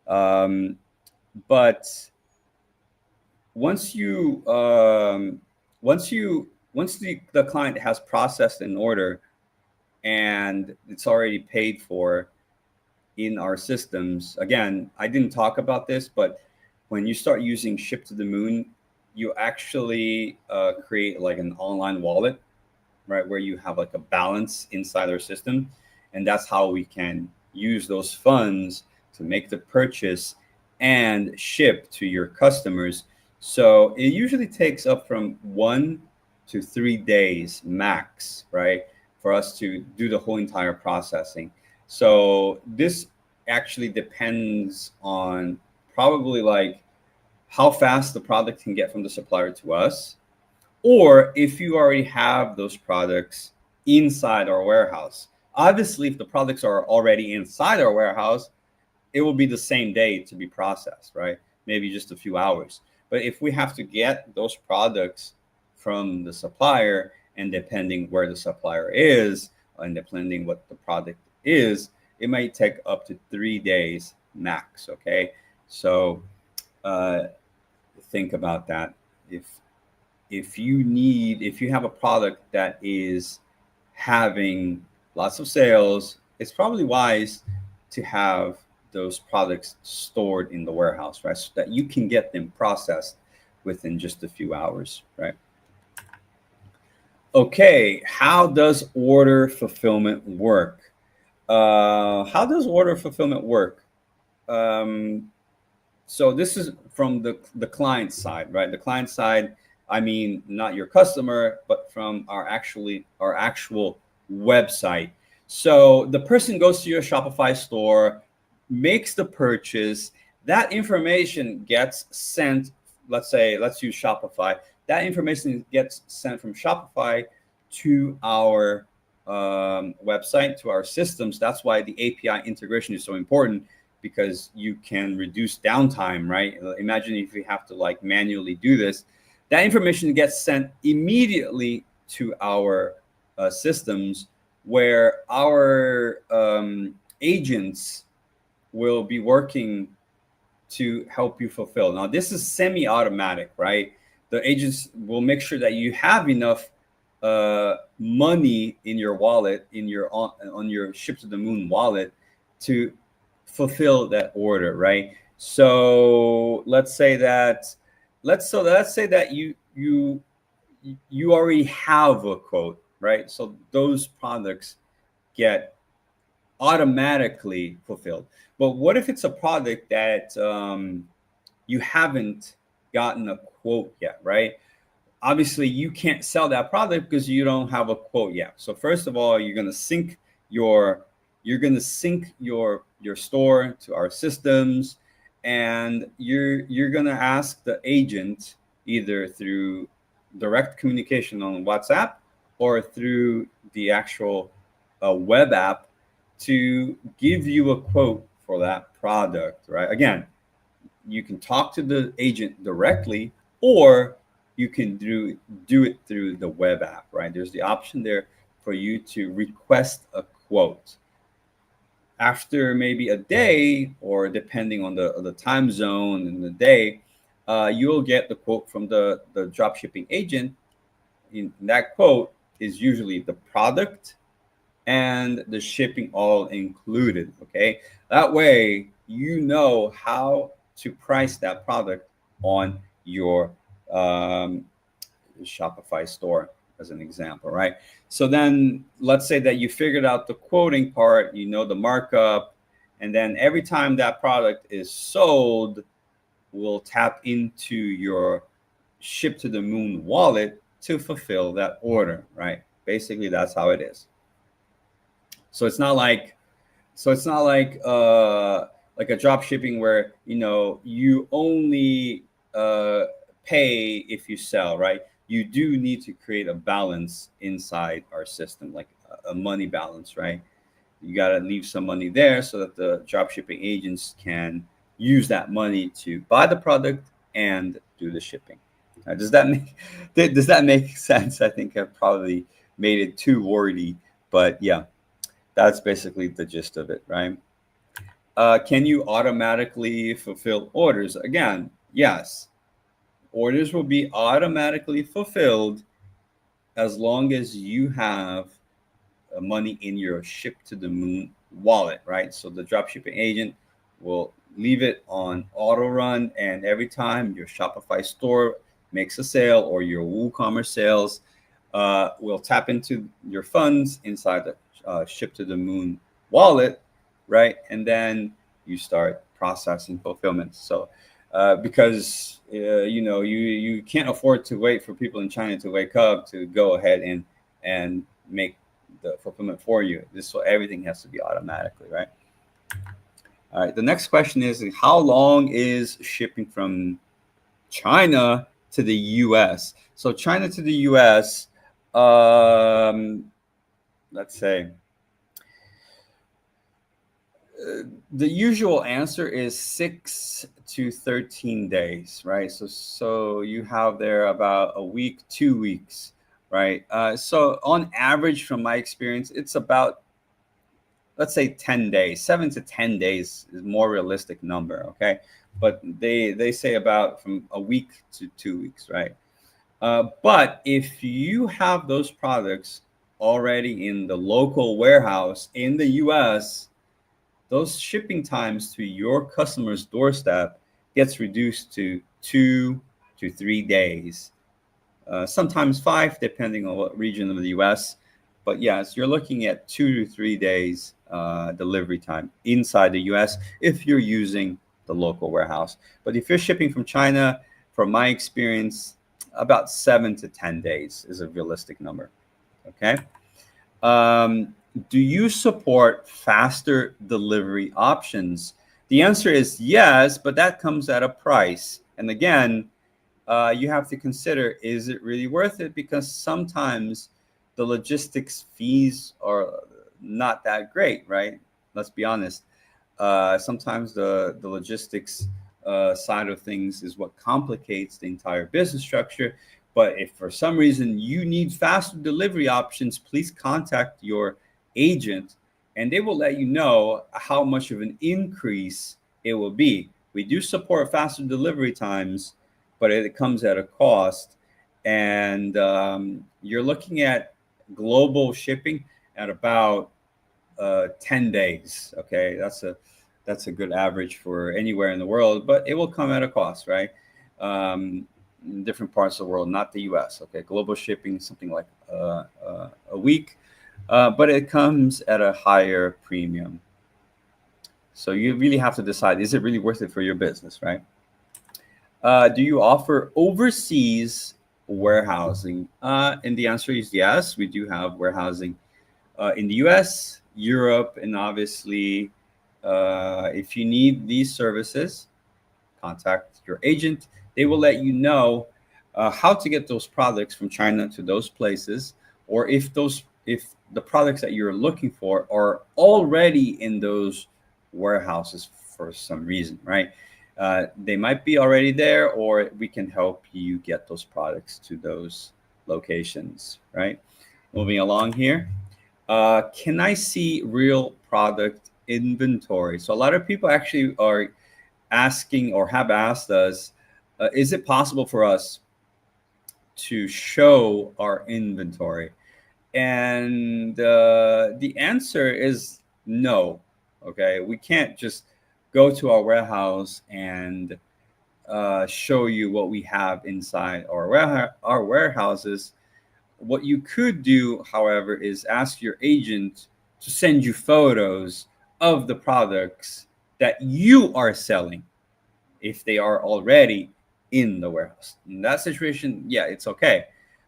but once you once the client has processed an order and it's already paid for in our systems, again, I didn't talk about this, but when you start using Ship to the Moon, you actually create like an online wallet, right, where you have like a balance inside our system, and that's how we can use those funds to make the purchase and ship to your customers. So it usually takes up from 1 to 3 days max, right, for us to do the whole entire processing. So this actually depends on probably like how fast the product can get from the supplier to us, or if you already have those products inside our warehouse. Obviously, if the products are already inside our warehouse, it will be the same day to be processed, right? Maybe just a few hours. But if we have to get those products from the supplier, and depending where the supplier is, and depending what the product is, it might take up to 3 days max, okay? So think about that. If you have a product that is having lots of sales, it's probably wise to have those products stored in the warehouse, right? So that you can get them processed within just a few hours, right? Okay, how does order fulfillment work? How does order fulfillment work? So this is from the client side, right? The client side, I mean, not your customer, but from our actual website. So the person goes to your Shopify store, makes the purchase. That information gets sent. Let's use Shopify. That information gets sent from Shopify to our website, to our systems. That's why the API integration is so important, because you can reduce downtime, right? Imagine if you have to like manually do this. That information gets sent immediately to our systems, where our agents will be working to help you fulfill. Now, this is semi-automatic, right? The agents will make sure that you have enough money in your wallet, in your on your ship to the moon wallet, to fulfill that order, right? So let's say that let's say that you already have a quote, right? So those products get automatically fulfilled. But what if it's a product that you haven't gotten a quote yet, right? Obviously, you can't sell that product because you don't have a quote yet. So first of all, your you're going to sync your store to our systems, and you're going to ask the agent either through direct communication on WhatsApp or through the actual web app to give you a quote for that product, right? Again, you can talk to the agent directly, or you can do it through the web app, right? There's the option there for you to request a quote. After maybe a day, or depending on the time zone and the day, you'll get the quote from the dropshipping agent. In that quote is usually the product and the shipping all included. Okay, that way you know how to price that product on your Shopify store, as an example, right? So then let's say that you figured out the quoting part, you know the markup, and then every time that product is sold, we'll tap into your ship to the moon wallet to fulfill that order, right? Basically, that's how it is. So it's not like like a drop shipping where you only pay if you sell, right? You do need to create a balance inside our system, like a money balance, right? You got to leave some money there so that the drop shipping agents can use that money to buy the product and do the shipping. Does that make does that make sense? I think I've probably made it too wordy, but yeah, that's basically the gist of it, right? Can you automatically fulfill orders? Again, yes. Orders will be automatically fulfilled as long as you have money in your ship to the moon wallet, right? So the dropshipping agent will leave it on auto run, and every time your Shopify store makes a sale or your WooCommerce sales, will tap into your funds inside the ship to the moon wallet, right? And then you start processing fulfillment. So because you can't afford to wait for people in China to wake up to go ahead and make the fulfillment for you. So everything has to be automatically, right? All right. The next question is, how long is shipping from China to the U.S.? So China to the U.S., let's say, the usual answer is 6 to 13 days, right? So you have there about a week, 2 weeks, right? So on average, from my experience, it's about, let's say, 10 days. 7 to 10 days is more realistic number, okay? But they say about from a week to 2 weeks, right? But if you have those products already in the local warehouse in the US, those shipping times to your customer's doorstep gets reduced to 2 to 3 days, sometimes 5, depending on what region of the US. But yes, you're looking at 2 to 3 days delivery time inside the US if you're using the local warehouse. But if you're shipping from China, from my experience, about 7 to 10 days is a realistic number. Okay. Do you support faster delivery options? The answer is yes, but that comes at a price. And again, you have to consider, is it really worth it? Because sometimes the logistics fees are not that great, right? Let's be honest. Sometimes the logistics side of things is what complicates the entire business structure. But if for some reason you need faster delivery options, please contact your agent and they will let you know how much of an increase it will be. We do support faster delivery times, but it comes at a cost. And you're looking at global shipping at about 10 days. Okay, that's a good average for anywhere in the world, but it will come at a cost, right? In different parts of the world, not the U.S. Okay, global shipping is something like a week, but it comes at a higher premium. So you really have to decide: is it really worth it for your business, right? Do you offer overseas warehousing? And the answer is yes. We do have warehousing in the US, Europe, and obviously, if you need these services, contact your agent. They will let you know how to get those products from China to those places, or if the products that you're looking for are already in those warehouses for some reason, right? They might be already there, or we can help you get those products to those locations, right? Moving along here. Can I see real product inventory? So a lot of people actually are asking or have asked us, is it possible for us to show our inventory? And the answer is no. Okay, we can't just go to our warehouse and show you what we have inside our warehouses. What you could do, however, is ask your agent to send you photos of the products that you are selling if they are already in the warehouse. In that situation, yeah, it's okay.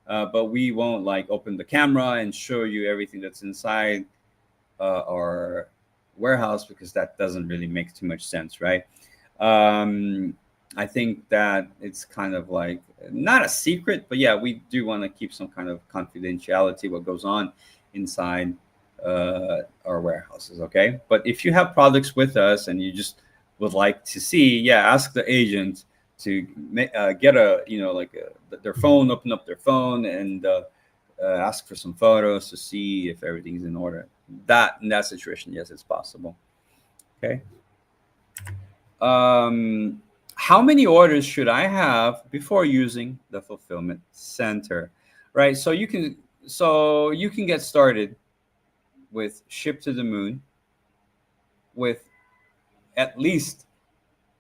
But we won't like open the camera and show you everything that's inside our warehouse because that doesn't really make too much sense, right? Um, I think that it's kind of like not a secret, but yeah, we do want to keep some kind of confidentiality what goes on inside our warehouses. Okay, but if you have products with us and you just would like to see, yeah, ask the agent to get a their phone, open up their phone, and ask for some photos to see if everything's in order. That in that situation, yes, it's possible. Okay. Um, how many orders should I have before using the fulfillment center? Right. So you can get started with ship to the moon with at least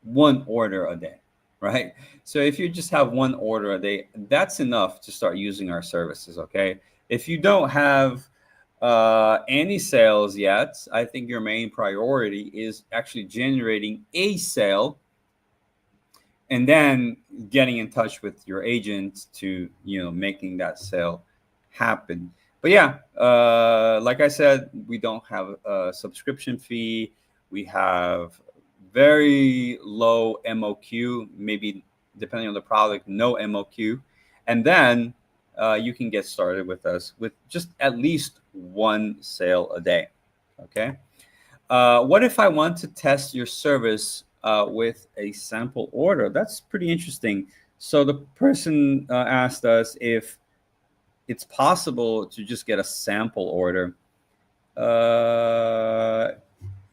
one order a day, right? So if you just have one order a day, that's enough to start using our services. Okay. If you don't have any sales yet, I think your main priority is actually generating a sale and then getting in touch with your agent to making that sale happen. But yeah, like I said, we don't have a subscription fee. We have very low MOQ, maybe depending on the product, no MOQ. And then you can get started with us with just at least one sale a day. Okay. What if I want to test your service with a sample order? That's pretty interesting. So the person asked us if it's possible to just get a sample order. Uh,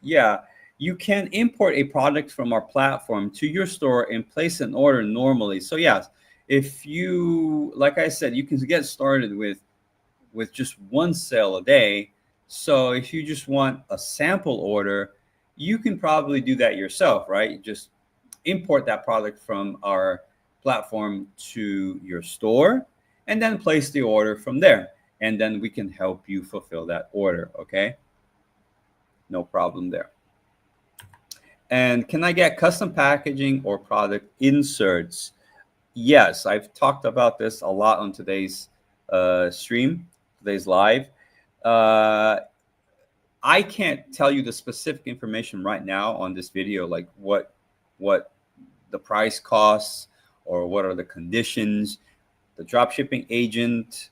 yeah, you can import a product from our platform to your store and place an order normally. So yes, if you, like I said, you can get started with just one sale a day. So if you just want a sample order, you can probably do that yourself, right? Just import that product from our platform to your store and then place the order from there. And then we can help you fulfill that order, okay? No problem there. And can I get custom packaging or product inserts? Yes, I've talked about this a lot on today's stream, today's live. Uh, I can't tell you the specific information right now on this video, like what the price costs or what are the conditions. The dropshipping agent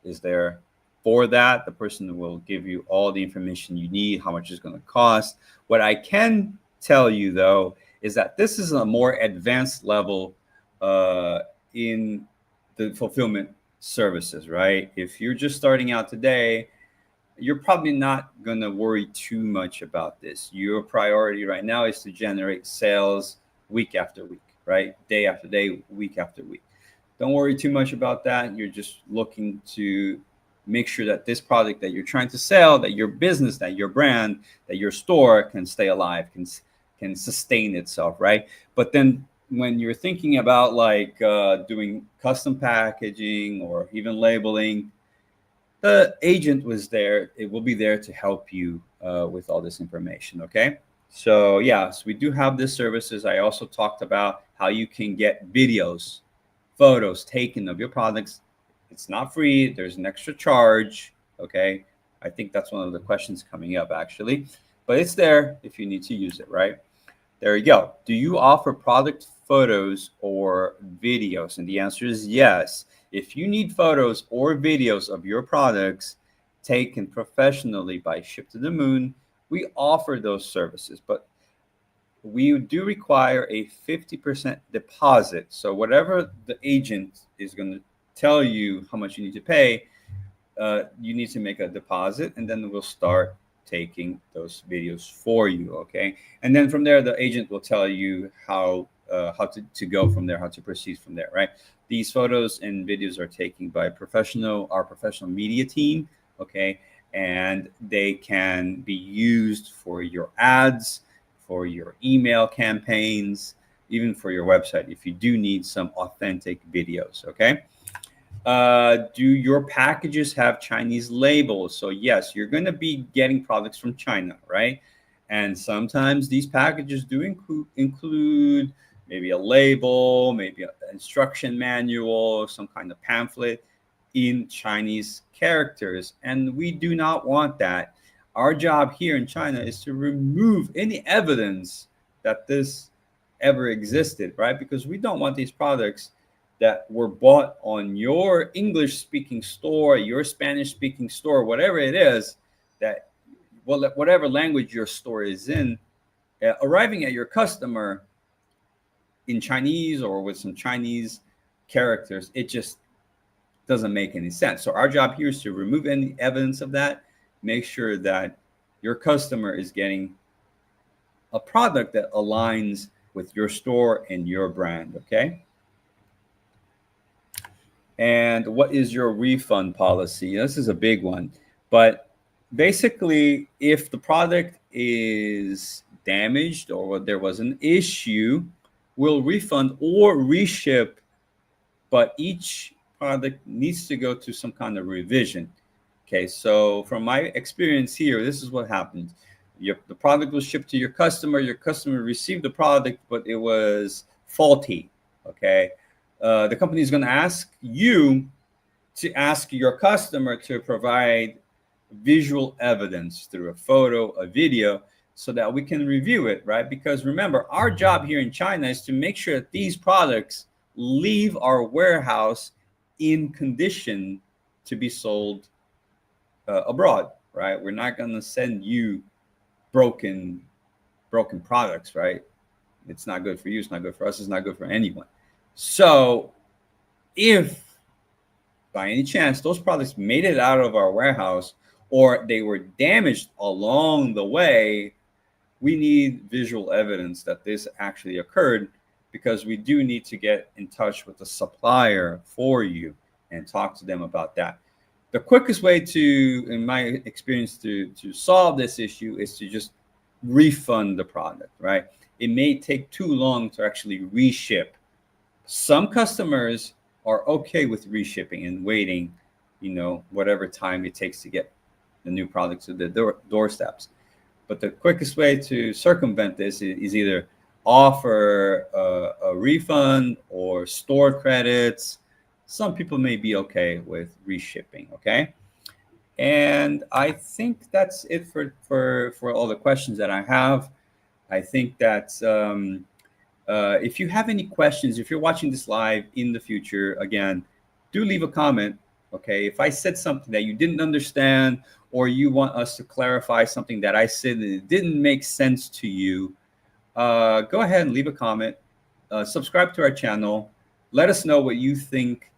is there for that. The person will give you all the information you need, how much it's going to cost. What I can tell you though is that this is a more advanced level in the fulfillment services, right? If you're just starting out today, you're probably not going to worry too much about this. Your priority right now is to generate sales week after week, right? Day after day, week after week. Don't worry too much about that. You're just looking to make sure that this product that you're trying to sell, that your business, that your brand, that your store can stay alive, can sustain itself, right? But then when you're thinking about like doing custom packaging or even labeling, the agent was there. It will be there to help you with all this information. Okay. So yes, we do have this services. I also talked about how you can get videos, photos taken of your products. It's not free. There's an extra charge. Okay. I think that's one of the questions coming up actually, but it's there if you need to use it, right? There you go. Do you offer product photos or videos? And the answer is yes. If you need photos or videos of your products taken professionally by Ship to the Moon, we offer those services, but we do require a 50% deposit. So whatever the agent is going to tell you how much you need to pay, you need to make a deposit, and then we'll start taking those videos for you. Okay, and then from there, the agent will tell you how to go from there, how to proceed from there. Right. These photos and videos are taken by our professional media team. Okay, and they can be used for your ads, for your email campaigns, even for your website if you do need some authentic videos. Okay. Do your packages have Chinese labels? So yes, you're going to be getting products from China, right? And sometimes these packages do include maybe a label, maybe an instruction manual, some kind of pamphlet in Chinese characters. And we do not want that. Our job here in China is to remove any evidence that this ever existed, right? Because we don't want these products that were bought on your English speaking store, your Spanish speaking store, whatever it is, that whatever language your store is in, arriving at your customer in Chinese or with some Chinese characters, it just doesn't make any sense. So our job here is to remove any evidence of that, make sure that your customer is getting a product that aligns with your store and your brand. Okay. And what is your refund policy? This is a big one. But basically, if the product is damaged or there was an issue, we'll refund or reship, but each product needs to go to some kind of revision. Okay, so from my experience here, this is what happened. The product was shipped to your customer received the product, but it was faulty. Okay, the company is going to ask you to ask your customer to provide visual evidence through a photo, a video, so that we can review it, right? Because remember, our job here in China is to make sure that these products leave our warehouse in condition to be sold abroad, right? We're not going to send you broken products, right? It's not good for you. It's not good for us. It's not good for anyone. So if by any chance those products made it out of our warehouse or they were damaged along the way, we need visual evidence that this actually occurred, because we do need to get in touch with the supplier for you and talk to them about that. The quickest way to, in my experience, to solve this issue is to just refund the product, right? It may take too long to actually reship. Some customers are okay with reshipping and waiting, whatever time it takes to get the new product to the doorsteps. But the quickest way to circumvent this is either offer a refund or store credits. Some people may be okay with reshipping. Okay. And I think that's it for all the questions that I have. I think that if you have any questions, if you're watching this live in the future, again, do leave a comment. Okay. If I said something that you didn't understand, or you want us to clarify something that I said that it didn't make sense to you, go ahead and leave a comment. Subscribe to our channel. Let us know what you think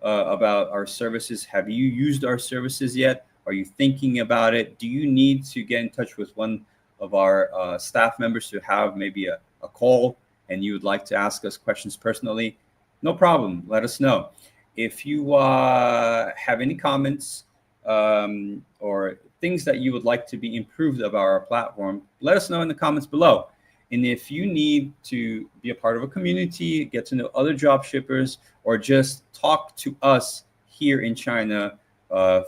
about our services. Have you used our services yet? Are you thinking about it? Do you need to get in touch with one of our staff members to have maybe a call and you would like to ask us questions personally, no problem. Let us know. If you have any comments or things that you would like to be improved of our platform, let us know in the comments below. And if you need to be a part of a community, get to know other drop shippers, or just talk to us here in China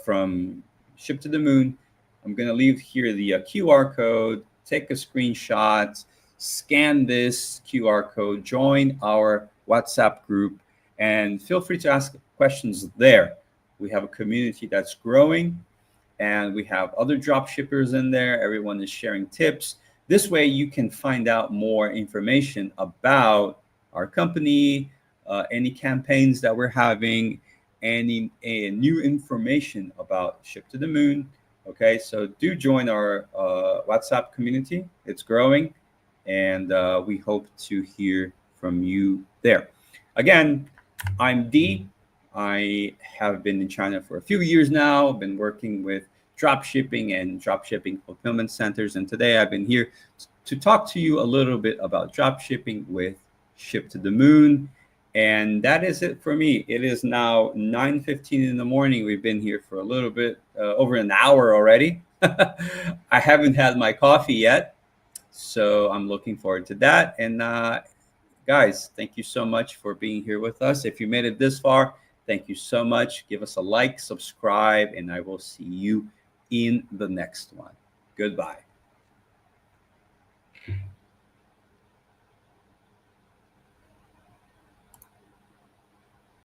from Ship to the Moon, I'm going to leave here the QR code. Take a screenshot, scan this QR code, join our WhatsApp group, and feel free to ask questions there. We have a community that's growing, and we have other drop shippers in there. Everyone is sharing tips. This way you can find out more information about our company, any campaigns that we're having, any new information about Ship to the Moon. Okay, so do join our WhatsApp community. It's growing, and we hope to hear from you there. Again, I'm D. I have been in China for a few years now. I've been working with drop shipping and drop shipping fulfillment centers. And today I've been here to talk to you a little bit about drop shipping with Ship to the Moon. And that is it for me. It is now 9:15 in the morning. We've been here for a little bit, over an hour already. I haven't had my coffee yet, so I'm looking forward to that. And guys, thank you so much for being here with us. If you made it this far, thank you so much. Give us a like, subscribe, and I will see you in the next one. Goodbye.